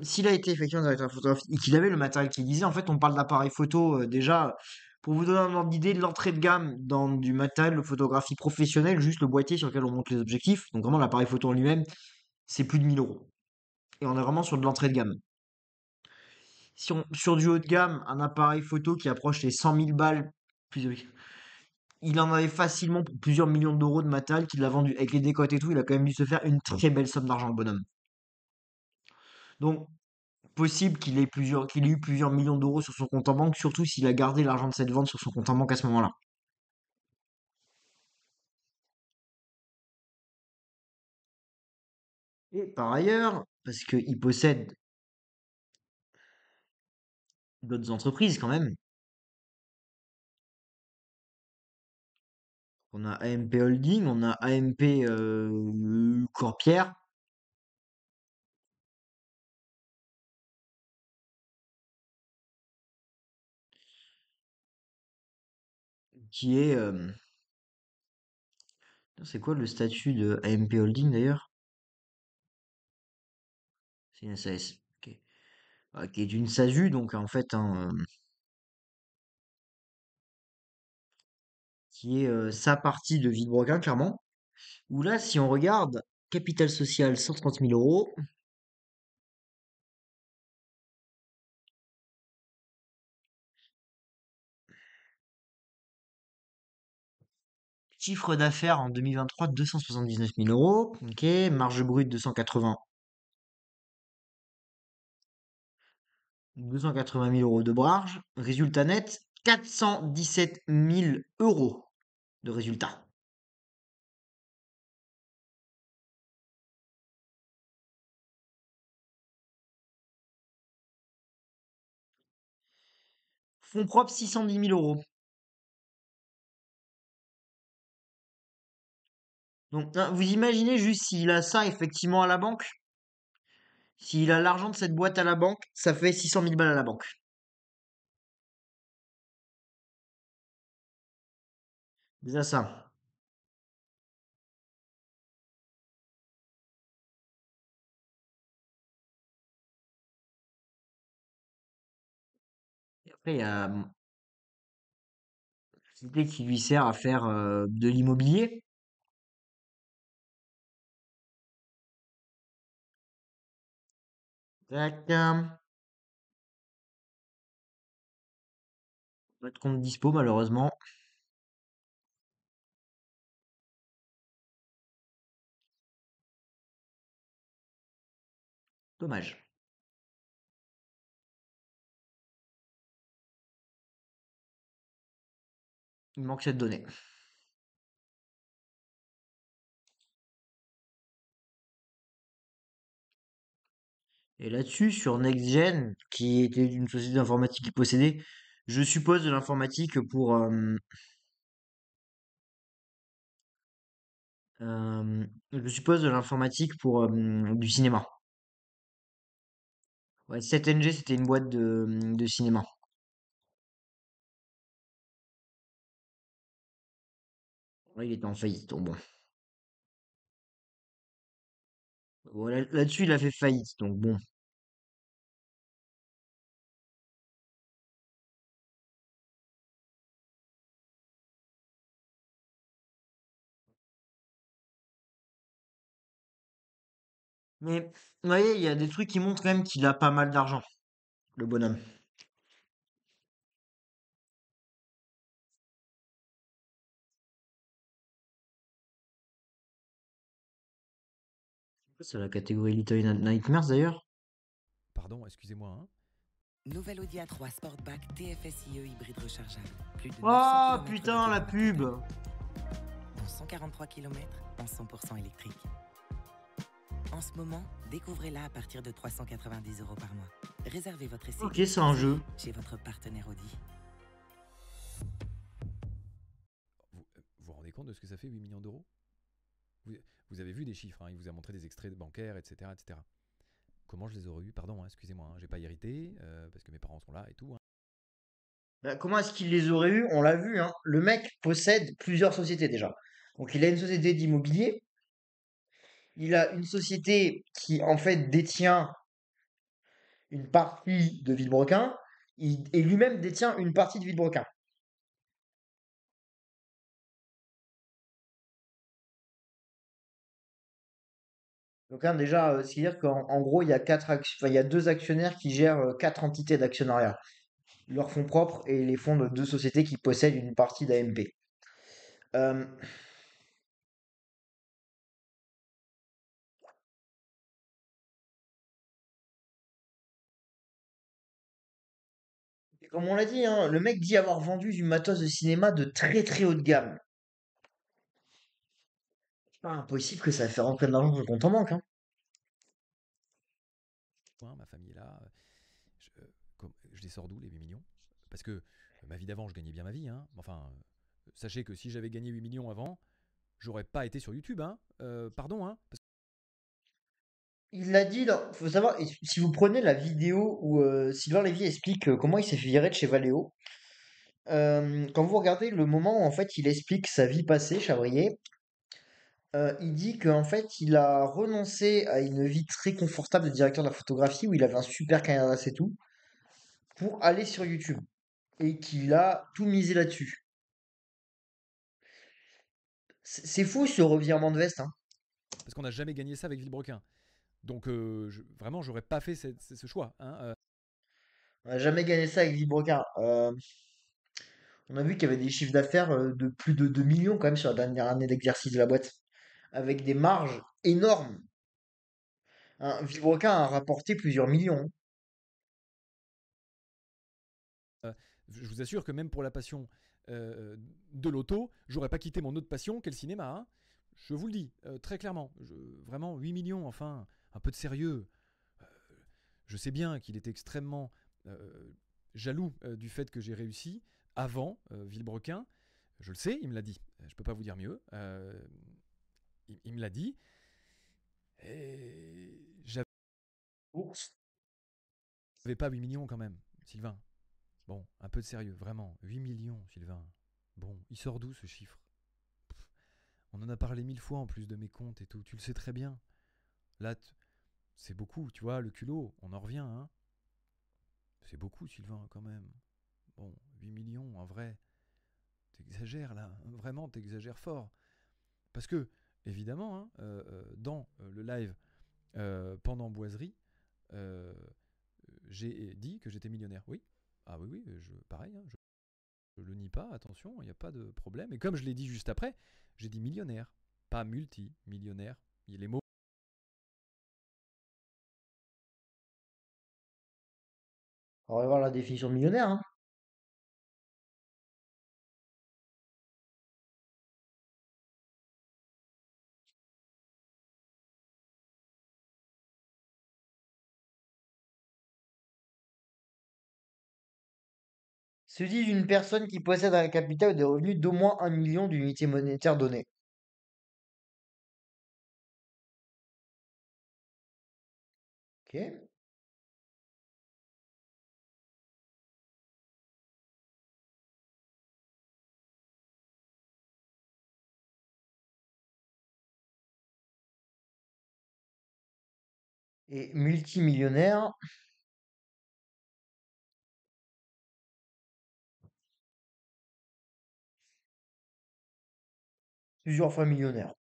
S'il a été effectivement directeur de photographie et qu'il avait le matériel qu'il disait, en fait, on parle d'appareil photo déjà. Pour vous donner un ordre d'idée de l'entrée de gamme dans du matériel de photographie professionnelle, juste le boîtier sur lequel on monte les objectifs, donc vraiment l'appareil photo en lui-même, c'est plus de 1 000 euros. Et on est vraiment sur de l'entrée de gamme. Si on, sur du haut de gamme, un appareil photo qui approche les 100 000 balles, plus, il en avait facilement pour plusieurs millions d'euros de matériel qu'il a vendu. Avec les décotes et tout, il a quand même dû se faire une très belle somme d'argent, le bonhomme. Donc, possible qu'il ait eu plusieurs millions d'euros sur son compte en banque, surtout s'il a gardé l'argent de cette vente sur son compte en banque à ce moment-là. Et par ailleurs, parce qu'il possède d'autres entreprises quand même, on a AMP Holding, on a AMP Corpierre, qui est C'est quoi le statut de AMP Holding d'ailleurs? C'est une SAS. Ok. Qui est une SASU, donc en fait, hein, qui est sa partie de Villebrequin, clairement. Où là, si on regarde, capital social 130 000 euros, chiffre d'affaires en 2023 279 000 euros, ok, marge brute 280 000 euros de marge, résultat net 417 000 euros de résultat. Fonds propres 610 000 euros. Donc, hein, vous imaginez juste s'il a ça effectivement à la banque, s'il a l'argent de cette boîte à la banque, ça fait 600 000 balles à la banque. Déjà ça. Et après, il y a une société qui lui sert à faire de l'immobilier. Tac, pas de compte dispo malheureusement. Dommage. Il manque cette donnée. Et là-dessus, sur NextGen, qui était une société d'informatique qu'il possédait, je suppose de l'informatique pour je suppose de l'informatique pour du cinéma. Ouais, 7NG, c'était une boîte de cinéma. Ouais, il était en faillite, donc bon. Voilà, là-dessus, il a fait faillite, donc bon. Mais, vous voyez, il y a des trucs qui montrent quand même qu'il a pas mal d'argent, le bonhomme. C'est la catégorie Little Nightmares d'ailleurs. Pardon, excusez-moi, hein. Nouvelle Audi A3 Sportback TFSIe hybride rechargeable. Plus de 900 Oh km putain, la pub! dont 143 km en 100% électrique. En ce moment, découvrez-la à partir de 390 € par mois. Réservez votre essai Ok, c'est un jeu. chez votre partenaire Audi. Vous vous rendez compte de ce que ça fait 8 millions d'euros vous, vous avez vu des chiffres, hein, il vous a montré des extraits bancaires, etc. etc. Comment je les aurais eu? Pardon, hein, excusez-moi, hein, j'ai pas hérité, parce que mes parents sont là et tout, hein. Bah, comment est-ce qu'il les aurait eus? On l'a vu, hein. Le mec possède plusieurs sociétés déjà. Donc il a une société d'immobilier, il a une société qui en fait détient une partie de Villebrequin, et lui-même détient une partie de Villebrequin. Donc hein, déjà, c'est-à-dire qu'en gros, il y a enfin, il y a deux actionnaires qui gèrent quatre entités d'actionnariat. Leurs fonds propres et les fonds de deux sociétés qui possèdent une partie d'AMP. Euh, et comme on l'a dit, hein, le mec dit avoir vendu du matos de cinéma de très très haut de gamme. C'est pas impossible que ça fait rentrer de l'argent sur le compte en banque, hein. Hein, ma famille est là. Je, je les sors d'où les 8 millions? Parce que ma vie d'avant, je gagnais bien ma vie, hein. Enfin, sachez que si j'avais gagné 8 millions avant, j'aurais pas été sur YouTube, hein. Pardon, hein. Il l'a dit, faut savoir, et si vous prenez la vidéo où Sylvain Lévy explique comment il s'est fait virer de chez Valeo, quand vous regardez le moment où en fait il explique sa vie passée, Chabrier, Il dit qu'en fait, il a renoncé à une vie très confortable de directeur de la photographie où il avait un super caméra et tout pour aller sur YouTube et qu'il a tout misé là-dessus. C'est fou ce revirement de veste, hein. Parce qu'on n'a jamais gagné ça avec Villebrequin. Donc vraiment, j'aurais pas fait ce choix. Hein, On n'a jamais gagné ça avec Villebrequin. On a vu qu'il y avait des chiffres d'affaires de plus de 2 millions quand même sur la dernière année d'exercice de la boîte, avec des marges énormes. Hein, Villebrequin a rapporté plusieurs millions. je vous assure que même pour la passion de l'auto, j'aurais pas quitté mon autre passion qu'est le cinéma. Hein. Je vous le dis très clairement. Vraiment, 8 millions, enfin, un peu de sérieux. Euh, je sais bien qu'il est extrêmement jaloux du fait que j'ai réussi avant Villebrequin. Je le sais, il me l'a dit. Je peux pas vous dire mieux. Il me l'a dit. Et Ours. j'avais pas 8 millions quand même, Sylvain. Bon, un peu de sérieux, vraiment. 8 millions, Sylvain. Bon, il sort d'où ce chiffre? On en a parlé 1000 fois en plus de mes comptes et tout. Tu le sais très bien. Là, c'est beaucoup, tu vois, le culot. On en revient, hein. C'est beaucoup, Sylvain, quand même. Bon, 8 millions, en vrai. T'exagères, là. Vraiment, t'exagères fort. Parce que, évidemment, hein, dans le live pendant Boiserie, euh, j'ai dit que j'étais millionnaire. Oui. Ah oui, oui, pareil, hein, je le nie pas, attention, il n'y a pas de problème. Et comme je l'ai dit juste après, j'ai dit millionnaire, pas multi-millionnaire. Les mots. On va voir la définition de millionnaire, hein. Se dit d'une personne qui possède un capital ou des revenus d'au moins 1 million d'unités monétaires données. Ok. Et multimillionnaire, plusieurs fois millionnaire.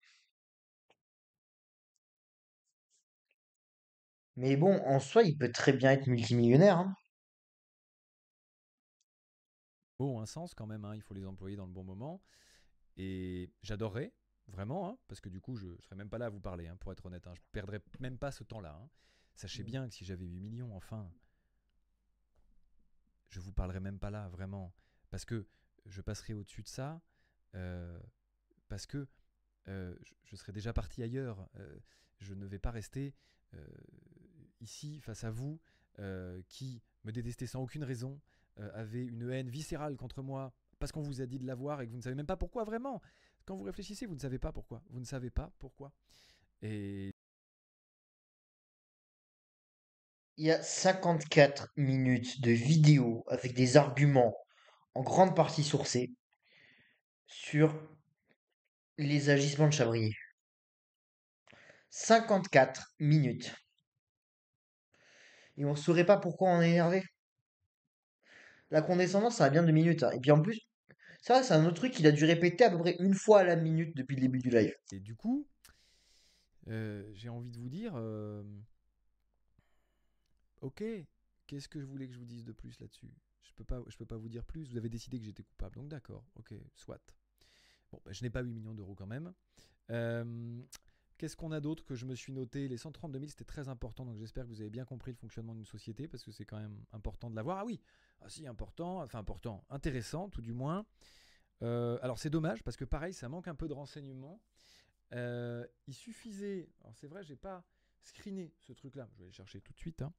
Mais bon, en soi, il peut très bien être multimillionnaire, hein. Mots ont un sens quand même, hein, il faut les employer dans le bon moment. Et j'adorerais, vraiment, hein, parce que du coup, je ne serais même pas là à vous parler, hein, pour être honnête. Hein, je ne perdrais même pas ce temps-là. Hein. Sachez bien que si j'avais 8 millions, enfin, je vous parlerais même pas là, vraiment. Parce que je passerais au-dessus de ça, euh, parce que je serais déjà parti ailleurs. Je ne vais pas rester euh, ici face à vous qui me détestez sans aucune raison, avez une haine viscérale contre moi parce qu'on vous a dit de l'avoir et que vous ne savez même pas pourquoi vraiment. Quand vous réfléchissez, vous ne savez pas pourquoi. Vous ne savez pas pourquoi. Et Il y a 54 minutes de vidéo avec des arguments en grande partie sourcés sur les agissements de Chabrier. 54 minutes. Et on ne saurait pas pourquoi on est énervé. La condescendance, ça va bien 2 minutes, hein. Et puis en plus, ça, c'est un autre truc qu'il a dû répéter à peu près une fois à la minute depuis le début du live. du coup, j'ai envie de vous dire, ok, qu'est-ce que je voulais que je vous dise de plus là-dessus? Je peux pas vous dire plus. Vous avez décidé que j'étais coupable, donc d'accord, ok, soit. Bon, bah, je n'ai pas 8 millions d'euros quand même. Euh, Qu'est-ce qu'on a d'autre que je me suis noté? Les 132 000, c'était très important, donc j'espère que vous avez bien compris le fonctionnement d'une société, parce que c'est quand même important de l'avoir. Ah oui, ah si, important, enfin important, intéressant tout du moins. Alors c'est dommage, parce que pareil, ça manque un peu de renseignements. Il suffisait, alors c'est vrai, j'ai pas screené ce truc-là, je vais aller chercher tout de suite. Hein.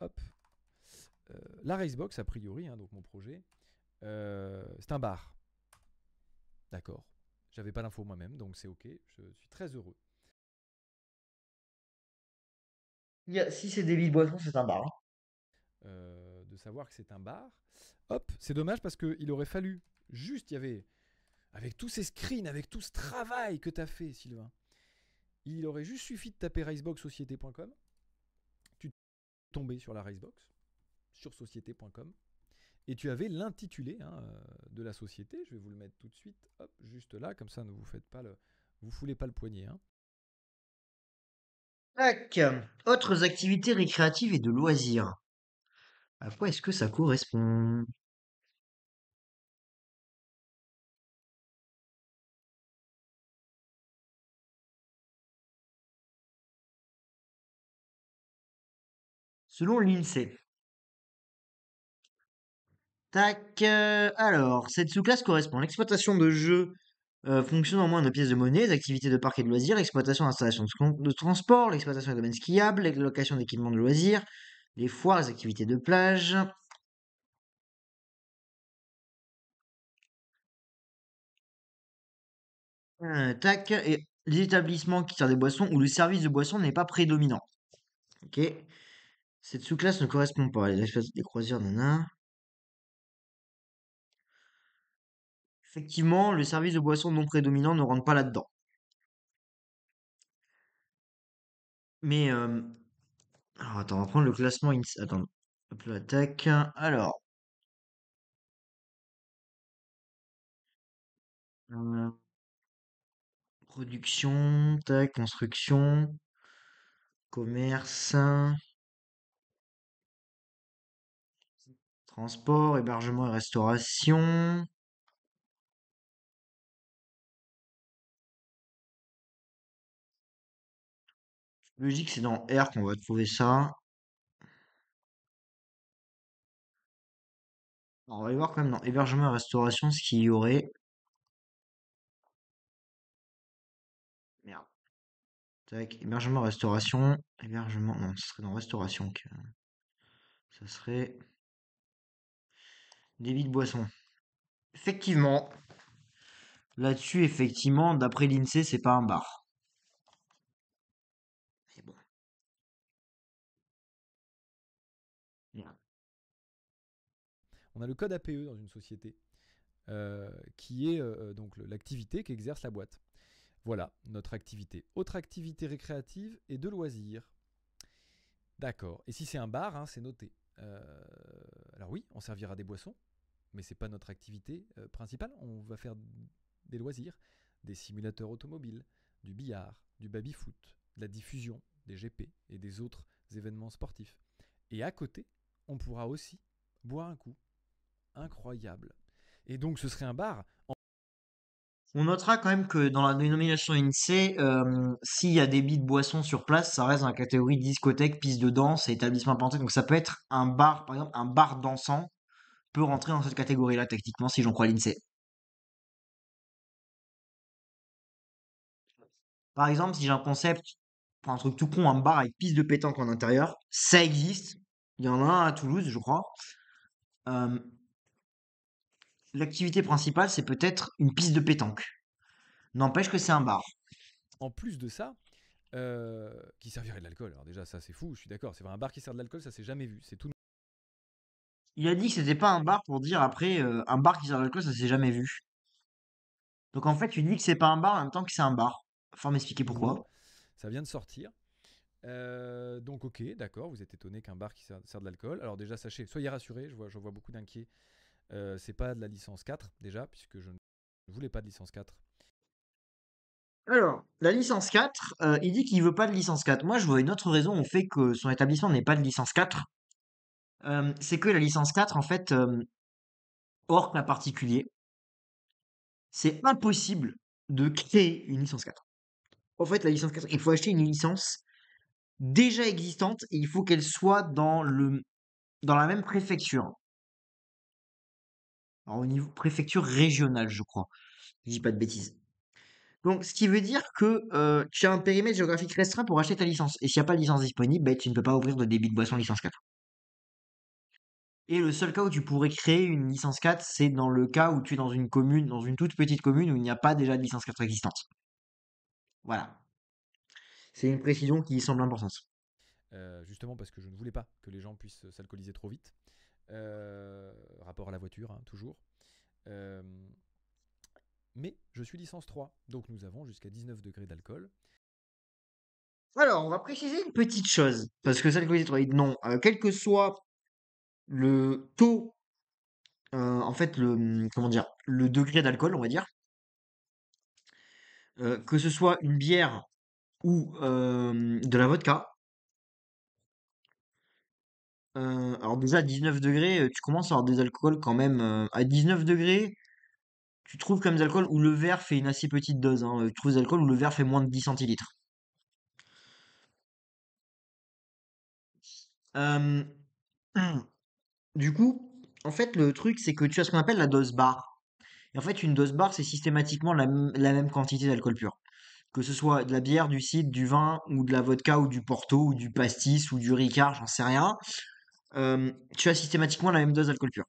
Hop, la Racebox, a priori, hein, donc mon projet, c'est un bar. D'accord. J'avais pas l'info moi-même, donc c'est ok. Je suis très heureux Si c'est des villes boissons, c'est un bar, hein. de savoir que c'est un bar. Hop, c'est dommage parce qu'il aurait fallu juste, il y avait avec tous ces screens, avec tout ce travail que tu as fait, Sylvain, il aurait juste suffi de taper raceboxsociété.com, tu tombais sur la Racebox, sur société.com, et tu avais l'intitulé de la société. Je vais vous le mettre tout de suite, hop, juste là, comme ça ne vous faites pas vous foulez pas le poignet. Tac. Autres activités récréatives et de loisirs. À quoi est-ce que ça correspond? Selon l'INSEE. Tac. Alors, cette sous-classe correspond à l'exploitation de jeux fonctionnant en moins de pièces de monnaie, les activités de parc et de loisirs, l'exploitation d'installations de transport, l'exploitation des domaines skiables, la location d'équipements de loisirs, les foires, les activités de plage. Tac. Et les établissements qui servent des boissons où le service de boisson n'est pas prédominant. Ok. Cette sous-classe ne correspond pas. Les espaces des croisières, nana. Effectivement, le service de boisson non prédominant ne rentre pas là-dedans. Mais, alors attends, on va prendre le classement Attends, hop là, tac. Alors, euh, production, tac, construction, commerce, transport, hébergement et restauration. Logique, c'est dans R qu'on va trouver ça. Alors, on va aller voir quand même dans hébergement et restauration ce qu'il y aurait. Merde. Tac, hébergement, restauration. Hébergement, non, ce serait dans restauration que ça serait débit de boisson. Effectivement, là-dessus, effectivement, d'après l'INSEE, c'est pas un bar. Mais bon. Merde. On a le code APE dans une société, qui est donc l'activité qu'exerce la boîte. Voilà, notre activité. Autre activité récréative et de loisirs. D'accord. Et si c'est un bar, c'est noté. Alors oui, on servira des boissons, mais c'est pas notre activité principale. On va faire des loisirs, des simulateurs automobiles, du billard, du baby-foot, de la diffusion, des GP et des autres événements sportifs. Et à côté, on pourra aussi boire un coup. Incroyable. Et donc ce serait un bar. On notera quand même que dans la dénomination INSEE, s'il y a des billes de boisson sur place, ça reste dans la catégorie discothèque, piste de danse et établissement apparenté. Donc ça peut être un bar, par exemple, un bar dansant peut rentrer dans cette catégorie-là, techniquement, si j'en crois l'INSEE. Par exemple, si j'ai un concept, pour un truc tout con, un bar avec piste de pétanque en intérieur, ça existe. Il y en a un à Toulouse, je crois. Euh, L'activité principale, c'est peut-être une piste de pétanque. N'empêche que c'est un bar. En plus de ça, qui servirait de l'alcool. Alors déjà, ça c'est fou, je suis d'accord. C'est vrai, un bar qui sert de l'alcool, ça s'est jamais vu. C'est tout. Il a dit que c'était pas un bar pour dire après, un bar qui sert de l'alcool, ça s'est jamais vu. Donc en fait, tu dis que c'est pas un bar en même temps que c'est un bar. Faut m'expliquer Nouveau, pourquoi. ça vient de sortir. Donc ok, d'accord, vous êtes étonné qu'un bar qui sert de l'alcool. Alors déjà, sachez, soyez rassurés, je vois beaucoup d'inquiets. C'est pas de la licence 4 déjà, puisque je ne voulais pas de licence 4. Alors, la licence 4, il dit qu'il veut pas de licence 4. Moi, je vois une autre raison au fait que son établissement n'ait pas de licence 4. C'est que la licence 4, en fait, hors cas particulier, c'est impossible de créer une licence 4. En fait, la licence 4, il faut acheter une licence déjà existante et il faut qu'elle soit dans la même préfecture. Alors, au niveau préfecture régionale, je crois. Je dis pas de bêtises. Donc, ce qui veut dire que tu as un périmètre géographique restreint pour acheter ta licence. Et s'il n'y a pas de licence disponible, ben, tu ne peux pas ouvrir de débit de boisson licence 4. Et le seul cas où tu pourrais créer une licence 4, c'est dans le cas où tu es dans une commune, dans une toute petite commune où il n'y a pas déjà de licence 4 existante. Voilà. C'est une précision qui semble importante. Justement parce que je ne voulais pas que les gens puissent s'alcooliser trop vite. Rapport à la voiture, toujours. Euh, mais je suis licence 3, donc nous avons jusqu'à 19 degrés d'alcool. Alors, on va préciser une petite chose, parce que ça, non, quel que soit le taux, en fait, comment dire, le degré d'alcool, on va dire, que ce soit une bière ou de la vodka. Alors déjà à 19 degrés, tu commences à avoir des alcools quand même. À 19 degrés, tu trouves comme des alcools où le verre fait une assez petite dose. Hein. Tu trouves des alcools où le verre fait moins de 10 centilitres. Euh, du coup, en fait, le truc, c'est que tu as ce qu'on appelle la dose bar. Et en fait, une dose bar, c'est systématiquement la même quantité d'alcool pur. Que ce soit de la bière, du cidre, du vin, ou de la vodka, ou du porto, ou du pastis, ou du ricard, j'en sais rien. Tu as systématiquement la même dose d'alcool pur.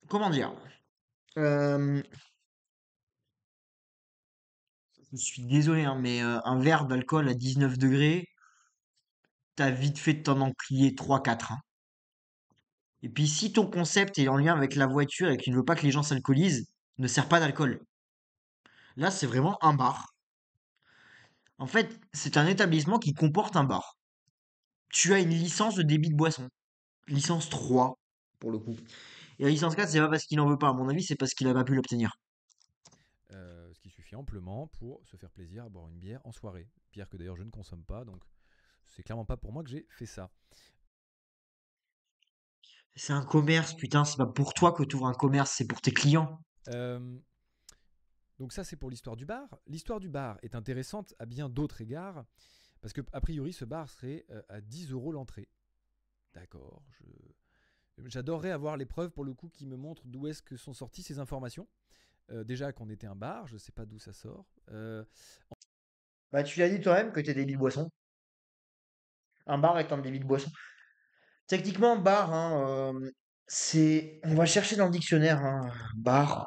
Comment dire? Euh, je suis désolé, hein, mais un verre d'alcool à 19 degrés, t'as vite fait de t'en encrier 3-4. Hein. Et puis si ton concept est en lien avec la voiture et que tu ne veux pas que les gens s'alcoolisent, ne sert pas d'alcool. Là, c'est vraiment un bar. En fait, c'est un établissement qui comporte un bar. Tu as une licence de débit de boisson. Licence 3, pour le coup. Et la licence 4, c'est pas parce qu'il n'en veut pas, à mon avis, c'est parce qu'il n'a pas pu l'obtenir. Ce qui suffit amplement pour se faire plaisir à boire une bière en soirée. Bière que d'ailleurs je ne consomme pas, donc c'est clairement pas pour moi que j'ai fait ça. C'est un commerce, putain, c'est pas pour toi que tu ouvres un commerce, c'est pour tes clients. Euh, donc ça c'est pour l'histoire du bar. L'histoire du bar est intéressante à bien d'autres égards, parce que a priori ce bar serait à 10 euros l'entrée. D'accord, j'adorerais avoir les preuves pour le coup qui me montrent d'où est-ce que sont sorties ces informations. Déjà qu'on était un bar, je sais pas d'où ça sort. Bah, tu l'as dit toi-même que t'es débit de boisson. Un bar est un débit de boisson. Techniquement, bar, hein, c'est. On va chercher dans le dictionnaire, hein, bar.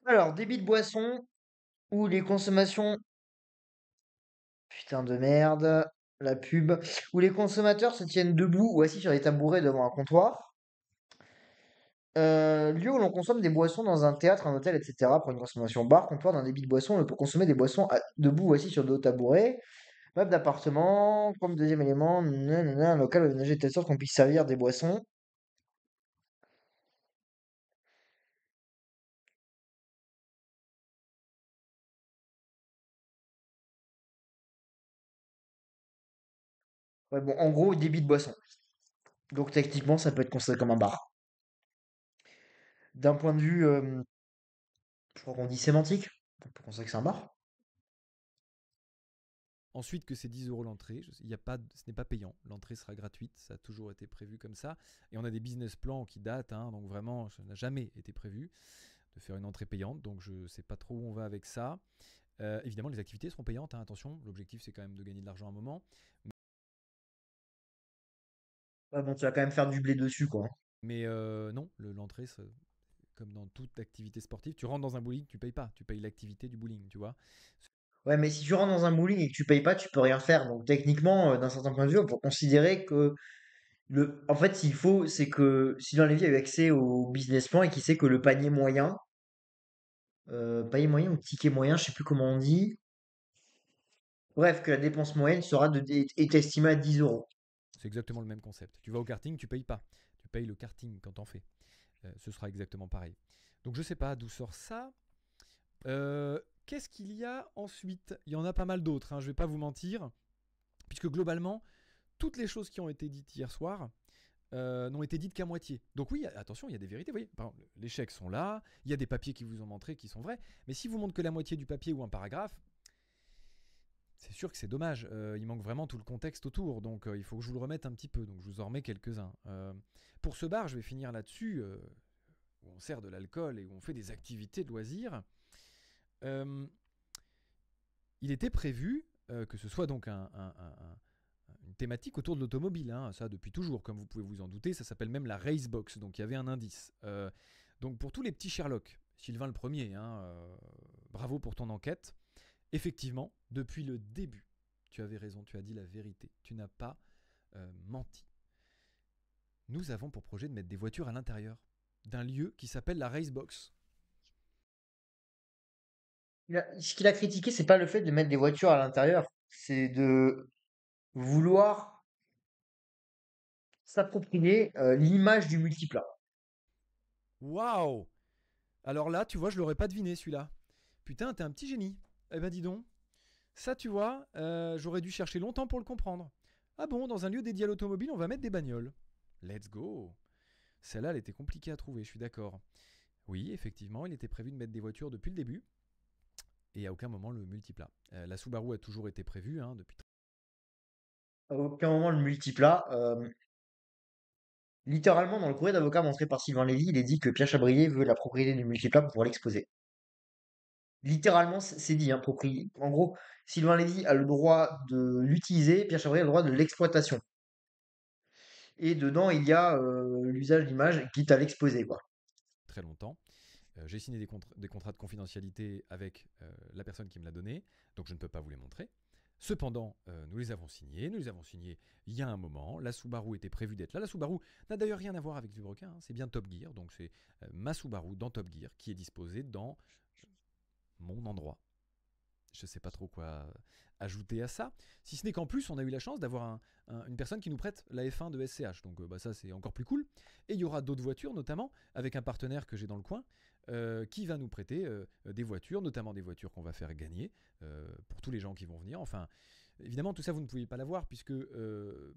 Alors, débit de boisson ou les consommations. Putain de merde. La pub. Où les consommateurs se tiennent debout ou assis sur des tabourets devant un comptoir. Lieu où l'on consomme des boissons dans un théâtre, un hôtel, etc. Pour une consommation bar, comptoir d'un débit de boisson, on peut consommer des boissons debout ou assis sur deux tabourets. Meubles d'appartement, comme deuxième élément, nanana, un local aménagé de telle sorte qu'on puisse servir des boissons. Ouais, bon, en gros, débit de boisson. Donc techniquement, ça peut être considéré comme un bar. D'un point de vue, je crois qu'on dit sémantique, on peut considérer que c'est un bar. Ensuite, que c'est 10 euros l'entrée, il y a pas, ce n'est pas payant. L'entrée sera gratuite, ça a toujours été prévu comme ça. Et on a des business plans qui datent, hein, donc vraiment, ça n'a jamais été prévu de faire une entrée payante. Donc je ne sais pas trop où on va avec ça. Évidemment, les activités seront payantes, hein, attention. L'objectif, c'est quand même de gagner de l'argent à un moment. Ouais, bon, tu vas quand même faire du blé dessus, quoi. Mais non, l'entrée, comme dans toute activité sportive, tu rentres dans un bowling, tu payes pas. Tu payes l'activité du bowling, tu vois. Ouais, mais si tu rentres dans un bowling et que tu payes pas, tu peux rien faire. Donc techniquement, d'un certain point de vue, on peut considérer que en fait, s'il faut, c'est que Sylvain Lévy a eu accès au business plan et qu'il sait que le panier moyen ou ticket moyen, je sais plus comment on dit. Bref, que la dépense moyenne est estimée à 10 euros. C'est exactement le même concept. Tu vas au karting, tu payes pas. Tu payes le karting quand t'en fais. Ce sera exactement pareil. Donc je sais pas d'où sort ça. Qu'est-ce qu'il y a ensuite? Il y en a pas mal d'autres, hein, je vais pas vous mentir, puisque globalement, toutes les choses qui ont été dites hier soir n'ont été dites qu'à moitié. Donc oui, attention, il y a des vérités. Vous voyez, par exemple, les chèques sont là, il y a des papiers qui vous ont montré qui sont vrais, mais si vous montrez que la moitié du papier ou un paragraphe, c'est sûr que c'est dommage. Il manque vraiment tout le contexte autour, donc il faut que je vous le remette un petit peu. Donc je vous en remets quelques-uns. Pour ce bar, je vais finir là-dessus. on sert de l'alcool et où on fait des activités de loisirs, euh, il était prévu que ce soit donc une thématique autour de l'automobile, hein, ça depuis toujours, comme vous pouvez vous en douter, ça s'appelle même la Racebox, donc il y avait un indice. Donc pour tous les petits Sherlock, Sylvain le premier, hein, bravo pour ton enquête. Effectivement, depuis le début, tu avais raison, tu as dit la vérité, tu n'as pas menti. Nous avons pour projet de mettre des voitures à l'intérieur d'un lieu qui s'appelle la Racebox. Ce qu'il a critiqué, c'est pas le fait de mettre des voitures à l'intérieur, c'est de vouloir s'approprier l'image du multiplat. Waouh! Alors là, tu vois, je l'aurais pas deviné celui-là. Putain, t'es un petit génie. Eh ben dis donc. Ça, tu vois, j'aurais dû chercher longtemps pour le comprendre. Ah bon, dans un lieu dédié à l'automobile, on va mettre des bagnoles. Let's go. Celle-là, elle était compliquée à trouver, je suis d'accord. Oui, effectivement, il était prévu de mettre des voitures depuis le début. Et à aucun moment le multiplat. La Subaru a toujours été prévue, hein, depuis. À aucun moment le multiplat. Littéralement, dans le courrier d'avocat montré par Sylvain Lévy, il est dit que Pierre Chabrier veut la propriété du multiplat pour pouvoir l'exposer. Littéralement, c'est dit, hein, propriété. En gros, Sylvain Lévy a le droit de l'utiliser, Pierre Chabrier a le droit de l'exploitation. Et dedans, il y a l'usage d'image, quitte à l'exposer, quoi. Très longtemps. J'ai signé des contrats de confidentialité avec la personne qui me l'a donné, donc je ne peux pas vous les montrer. Cependant, nous les avons signés il y a un moment. La Subaru était prévue d'être là. La Subaru n'a d'ailleurs rien à voir avec Vilebrequin, hein, c'est bien Top Gear, donc c'est ma Subaru dans Top Gear qui est disposée dans mon endroit. Je ne sais pas trop quoi ajouter à ça, si ce n'est qu'en plus on a eu la chance d'avoir une personne qui nous prête la F1 de SCH, donc ça c'est encore plus cool. Et il y aura d'autres voitures, notamment avec un partenaire que j'ai dans le coin, qui va nous prêter des voitures, notamment des voitures qu'on va faire gagner pour tous les gens qui vont venir. Enfin, évidemment, tout ça, vous ne pouviez pas l'avoir puisque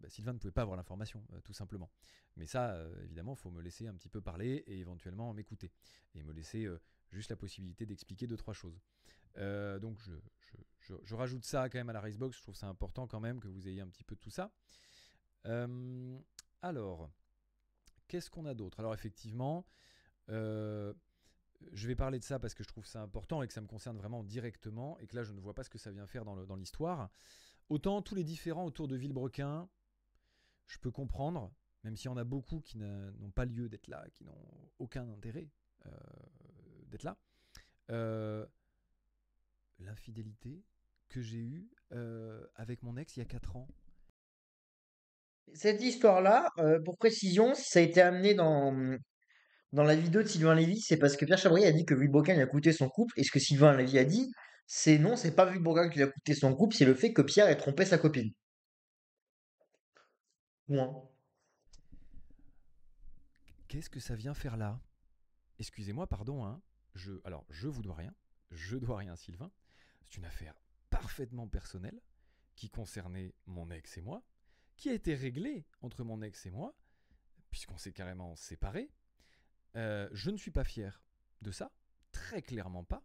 Sylvain ne pouvait pas avoir l'information, tout simplement. Mais ça, évidemment, il faut me laisser un petit peu parler et éventuellement m'écouter. Et me laisser juste la possibilité d'expliquer deux, trois choses. Donc, je rajoute ça quand même à la Racebox. Je trouve ça important quand même que vous ayez un petit peu de tout ça. Alors, qu'est-ce qu'on a d'autre? Alors, effectivement, je vais parler de ça parce que je trouve ça important et que ça me concerne vraiment directement et que là, je ne vois pas ce que ça vient faire dans l'histoire. Autant tous les différents autour de Vilebrequin, je peux comprendre, même s'il y en a beaucoup qui n'ont pas lieu d'être là, qui n'ont aucun intérêt d'être là. L'infidélité que j'ai eue avec mon ex il y a 4 ans. Cette histoire-là, pour précision, si ça a été amené dans la vidéo de Sylvain Lévy, c'est parce que Pierre Chabrier a dit que Vilebrequin lui a coûté son couple, et ce que Sylvain Lévy a dit, c'est non, c'est pas Vilebrequin qui lui a coûté son couple, c'est le fait que Pierre ait trompé sa copine. Point. Qu'est-ce que ça vient faire là? Excusez-moi, pardon, hein. Alors, je vous dois rien. Je dois rien, Sylvain. C'est une affaire parfaitement personnelle qui concernait mon ex et moi, qui a été réglée entre mon ex et moi, puisqu'on s'est carrément séparés. Je ne suis pas fier de ça, très clairement pas.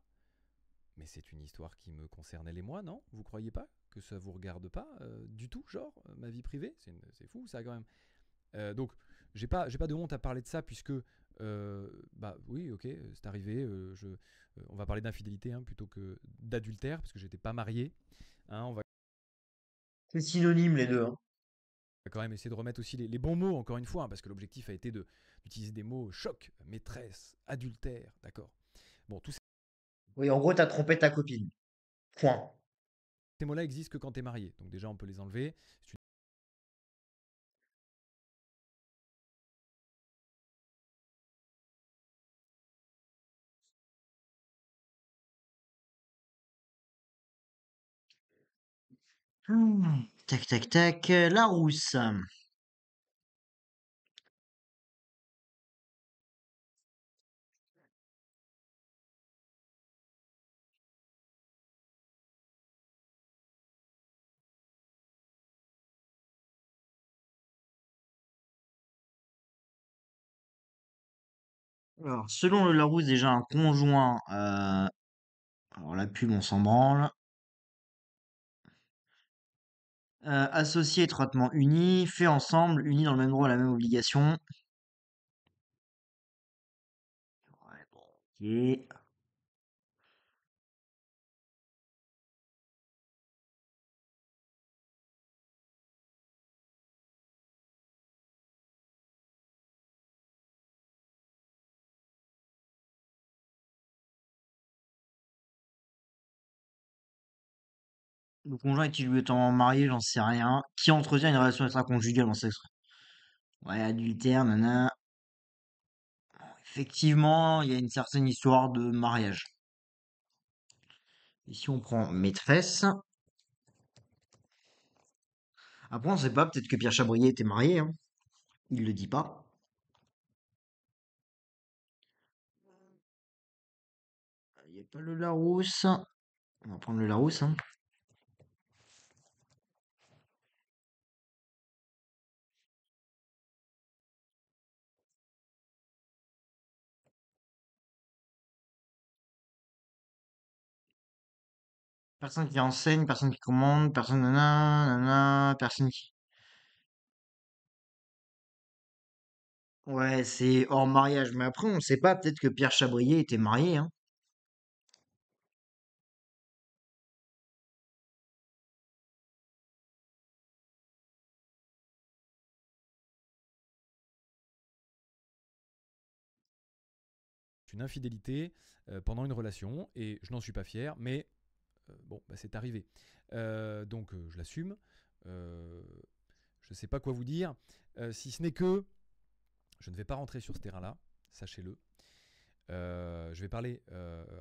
Mais c'est une histoire qui me concerne elle et moi, non? Vous croyez pas que ça vous regarde pas du tout, genre ma vie privée? C'est fou ça quand même. Donc j'ai pas de honte à parler de ça puisque bah oui, ok, c'est arrivé. On va parler d'infidélité, hein, plutôt que d'adultère parce que j'étais pas marié, hein. On va C'est synonyme les deux, hein. quand même essayer de remettre aussi les bons mots encore une fois, hein, parce que l'objectif a été d'utiliser des mots choc, maîtresse, adultère, d'accord. Bon, tous Oui, en gros, t'as trompé ta copine. Point. ces mots-là existent que quand t'es marié, donc déjà on peut les enlever. Tac, tac, tac. La rousse. Alors, selon le Larousse, déjà un conjoint. Alors la pub, on s'en branle. Associés étroitement unis, fait ensemble, unis dans le même droit, la même obligation. Ok. Le conjoint est-il lui étant marié, j'en sais rien. Qui entretient une relation extra-conjugale en sexe? Ouais, adultère, nana. Effectivement, il y a une certaine histoire de mariage. Et si on prend maîtresse, après on sait pas, peut-être que Pierre Chabrier était marié, hein. Il le dit pas. Il n'y a pas le Larousse. On va prendre le Larousse, hein. Personne qui enseigne, personne qui commande, personne nana, nana, personne qui... Ouais, c'est hors mariage, mais après on sait pas, peut-être que Pierre Chabrier était marié, hein. Une infidélité pendant une relation et je n'en suis pas fier, mais bon, bah, c'est arrivé. Donc je l'assume. Euh, je ne sais pas quoi vous dire, si ce n'est que je ne vais pas rentrer sur ce terrain-là, sachez-le. Je vais parler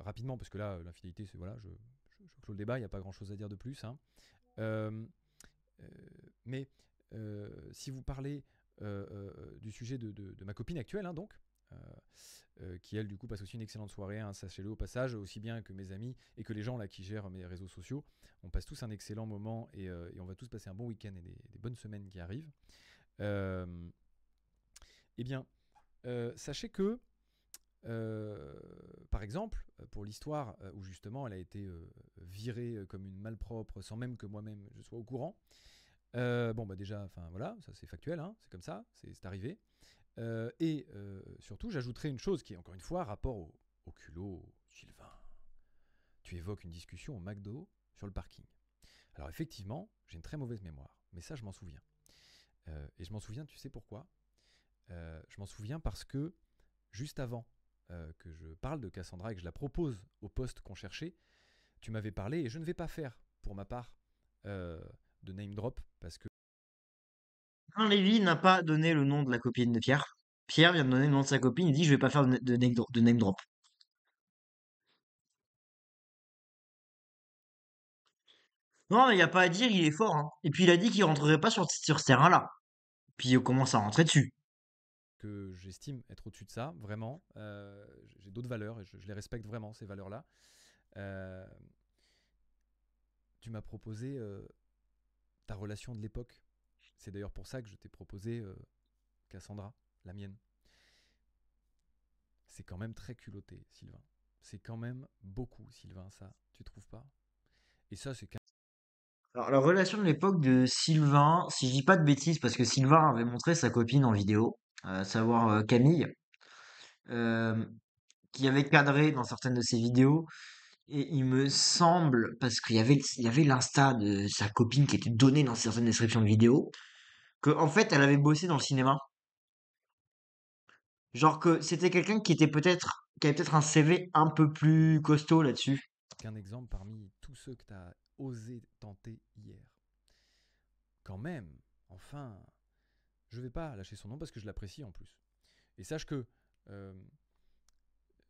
rapidement parce que là, l'infidélité, c'est voilà, je clôt le débat, il n'y a pas grand-chose à dire de plus, hein. Euh, euh, mais si vous parlez du sujet de ma copine actuelle, hein, donc, euh, qui elle du coup passe aussi une excellente soirée, hein, sachez-le au passage, aussi bien que mes amis et que les gens là qui gèrent mes réseaux sociaux, on passe tous un excellent moment et on va tous passer un bon week-end et des bonnes semaines qui arrivent. Euh, eh bien, sachez que par exemple, pour l'histoire où justement elle a été virée comme une malpropre sans même que moi-même je sois au courant. Bon bah déjà, enfin voilà, ça c'est factuel, hein, c'est comme ça, c'est arrivé. Et surtout, j'ajouterai une chose qui est encore une fois rapport au culot, Sylvain. Tu évoques une discussion au McDo sur le parking. Alors effectivement, j'ai une très mauvaise mémoire, mais ça je m'en souviens. Et je m'en souviens, tu sais pourquoi? Je m'en souviens parce que juste avant que je parle de Cassandra et que je la propose au poste qu'on cherchait, tu m'avais parlé, et je ne vais pas faire pour ma part euh, de name drop parce que Jean Lévy n'a pas donné le nom de la copine de Pierre. Pierre vient de donner le nom de sa copine, il dit je vais pas faire de name drop. Non, il n'y a pas à dire, il est fort, hein. Et puis il a dit qu'il rentrerait pas sur ce terrain-là. Puis on commence à rentrer dessus. j'estime être au-dessus de ça, vraiment. J'ai d'autres valeurs et je les respecte vraiment, ces valeurs-là. Euh, Tu m'as proposé ta relation de l'époque. C'est d'ailleurs pour ça que je t'ai proposé Cassandra, la mienne. C'est quand même très culotté, Sylvain. C'est quand même beaucoup, Sylvain, ça. Tu trouves pas? Et ça, c'est Alors la relation de l'époque de Sylvain, si je dis pas de bêtises, parce que Sylvain avait montré sa copine en vidéo, à savoir Camille, euh, qui avait cadré dans certaines de ses vidéos. Et il me semble, parce il y avait l'insta de sa copine qui était donné dans certaines descriptions de vidéos, que en fait elle avait bossé dans le cinéma. Genre que c'était quelqu'un qui avait peut-être un CV un peu plus costaud là-dessus. qu'un exemple parmi tous ceux que tu as osé tenter hier. Quand même, enfin, je vais pas lâcher son nom parce que je l'apprécie en plus. Et sache que euh,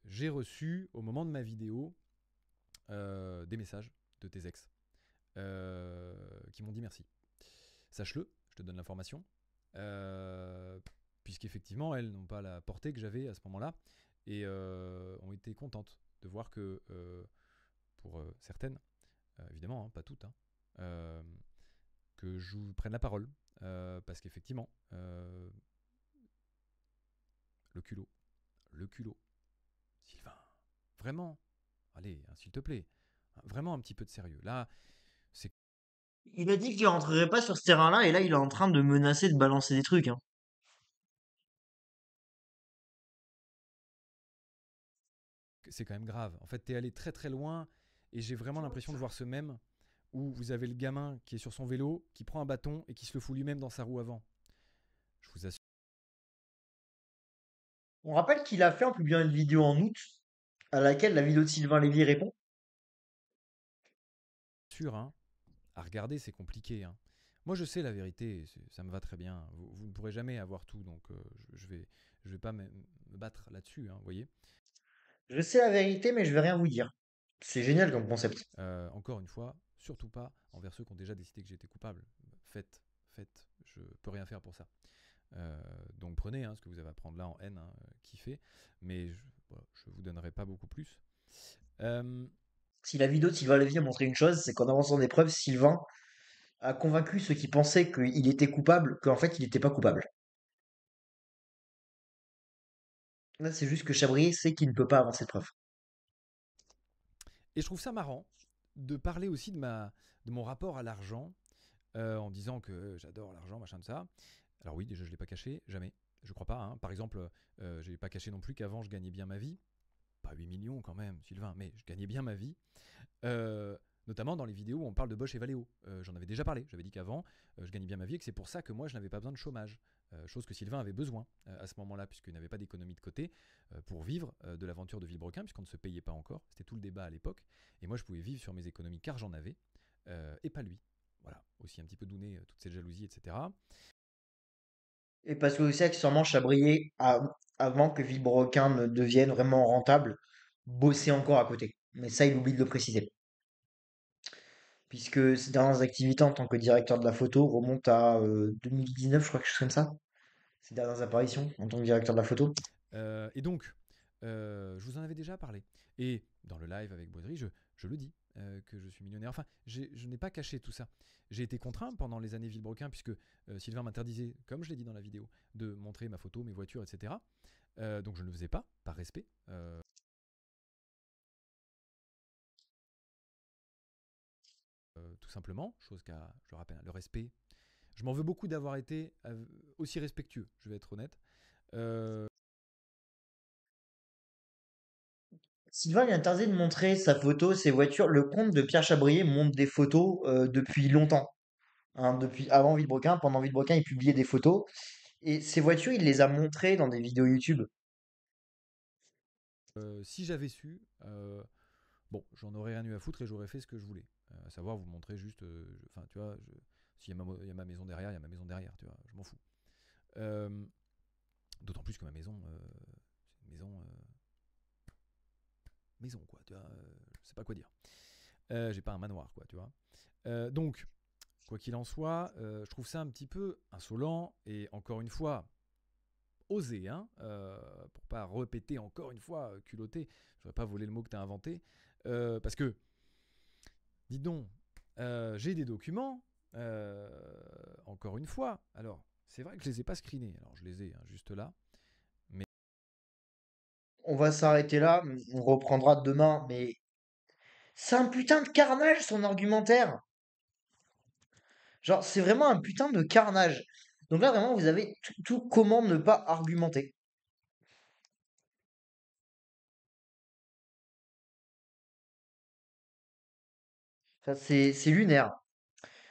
j'ai reçu au moment de ma vidéo des messages de tes ex qui m'ont dit merci. Sache-le, je te donne l'information, puisqu'effectivement elles n'ont pas la portée que j'avais à ce moment-là et ont été contentes de voir que pour certaines, évidemment, hein, pas toutes, hein, euh, que je vous prenne la parole, parce qu'effectivement, le culot, le culot, Sylvain, vraiment, allez, hein, s'il te plaît, vraiment un petit peu de sérieux. Là, c'est Il a dit qu'il rentrerait pas sur ce terrain-là et là il est en train de menacer de balancer des trucs, hein. c'est quand même grave. En fait, t'es allé très très loin et j'ai vraiment l'impression de voir ce mème où vous avez le gamin qui est sur son vélo, qui prend un bâton et qui se le fout lui-même dans sa roue avant. Je vous On rappelle qu'il a fait en publiant une vidéo en août, à laquelle la vidéo de Sylvain Lévy répond. assure, hein, à regarder, c'est compliqué, hein. Moi, je sais la vérité, ça me va très bien. Vous ne pourrez jamais avoir tout, donc je vais pas me battre là-dessus, hein, vous voyez. Je sais la vérité, mais je vais rien vous dire. C'est génial comme concept. Encore une fois, surtout pas envers ceux qui ont déjà décidé que j'étais coupable. Faites, faites, je peux rien faire pour ça. Donc prenez ce que vous avez à prendre là en haine, hein, kiffez, mais voilà, je vous donnerai pas beaucoup plus. Euh, Si la vidéo de Sylvain Lévy a montré une chose, c'est qu'en avançant des preuves, Sylvain a convaincu ceux qui pensaient qu'il était coupable qu'en fait il n'était pas coupable. Là, c'est juste que Chabrier sait qu'il ne peut pas avancer de preuves. et je trouve ça marrant de parler aussi de mon rapport à l'argent en disant que j'adore l'argent, machin de ça. Alors oui, déjà je l'ai pas caché, jamais. Je crois pas, hein. Par exemple, je n'ai pas caché non plus qu'avant je gagnais bien ma vie. Pas 8 millions quand même, Sylvain, mais je gagnais bien ma vie. Euh, Notamment dans les vidéos où on parle de Bosch et Valeo. J'en avais déjà parlé. J'avais dit qu'avant, je gagnais bien ma vie et que c'est pour ça que moi, je n'avais pas besoin de chômage. Chose que Sylvain avait besoin à ce moment-là, puisqu'il n'avait pas d'économie de côté pour vivre de l'aventure de Villebrequin, puisqu'on ne se payait pas encore. C'était tout le débat à l'époque. Et moi, je pouvais vivre sur mes économies car j'en avais, et pas lui. Voilà, aussi un petit peu douné toute cette jalousie, etc. Et parce que aussi accessoirement Chabrier, avant que Villebrequin ne devienne vraiment rentable, bossait encore à côté. Mais ça, il oublie de le préciser. Puisque ses dernières activités en tant que directeur de la photo remontent à 2019, je crois, quelque chose comme ça. Ses dernières apparitions en tant que directeur de la photo. Et donc, je vous en avais déjà parlé. Et dans le live avec Baudry, je le dis, que je suis millionnaire. Enfin, je n'ai pas caché tout ça. J'ai été contraint pendant les années Villebrequin, puisque Sylvain m'interdisait, comme je l'ai dit dans la vidéo, de montrer ma photo, mes voitures, etc. Donc je ne le faisais pas, par respect. Tout simplement, chose qu'à, je rappelle, le respect. Je m'en veux beaucoup d'avoir été aussi respectueux, je vais être honnête. Euh, Sylvain lui interdit de montrer sa photo, ses voitures. Le compte de Pierre Chabrier montre des photos depuis longtemps. Hein, depuis avant Villebrequin, pendant Villebrequin, il publiait des photos. Et ces voitures, il les a montrées dans des vidéos YouTube. Si j'avais su, bon, j'en aurais rien eu à foutre et j'aurais fait ce que je voulais. À savoir vous montrer juste, enfin, tu vois, s'il y a ma maison derrière, il y a ma maison derrière, tu vois, je m'en fous. Euh, D'autant plus que ma maison, c'est une maison, quoi, tu vois, je sais pas quoi dire. J'ai pas un manoir, quoi, tu vois. Donc, quoi qu'il en soit, je trouve ça un petit peu insolent et encore une fois, osé, hein, pour pas répéter encore une fois, culotté, je vais pas voler le mot que tu as inventé, parce que, dis donc, j'ai des documents, encore une fois, alors, c'est vrai que je les ai pas screenés, alors je les ai juste là, mais On va s'arrêter là, on reprendra demain, mais c'est un putain de carnage son argumentaire. Genre, c'est vraiment un putain de carnage. Donc là, vraiment, vous avez tout comment ne pas argumenter. Ça, c'est lunaire.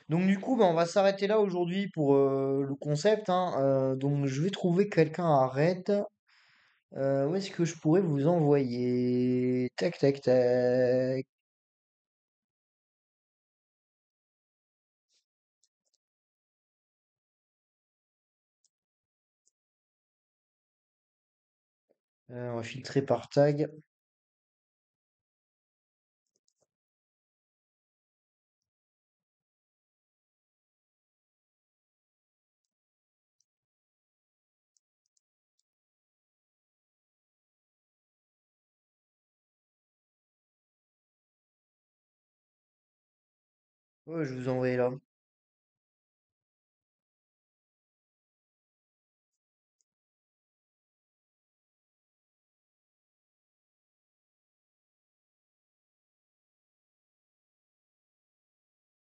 Donc du coup, bah, on va s'arrêter là aujourd'hui pour le concept, hein. Donc je vais trouver quelqu'un à Red. Où est-ce que je pourrais vous envoyer? Tac, tac, tac. On va filtrer par tag. Ouais, je vous envoie là.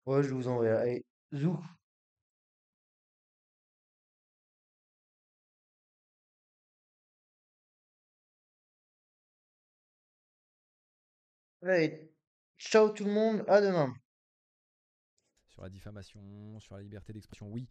Ouais, je vous envoie là. Allez, zou. Allez, ciao tout le monde, à demain. Sur la diffamation, sur la liberté d'expression, oui.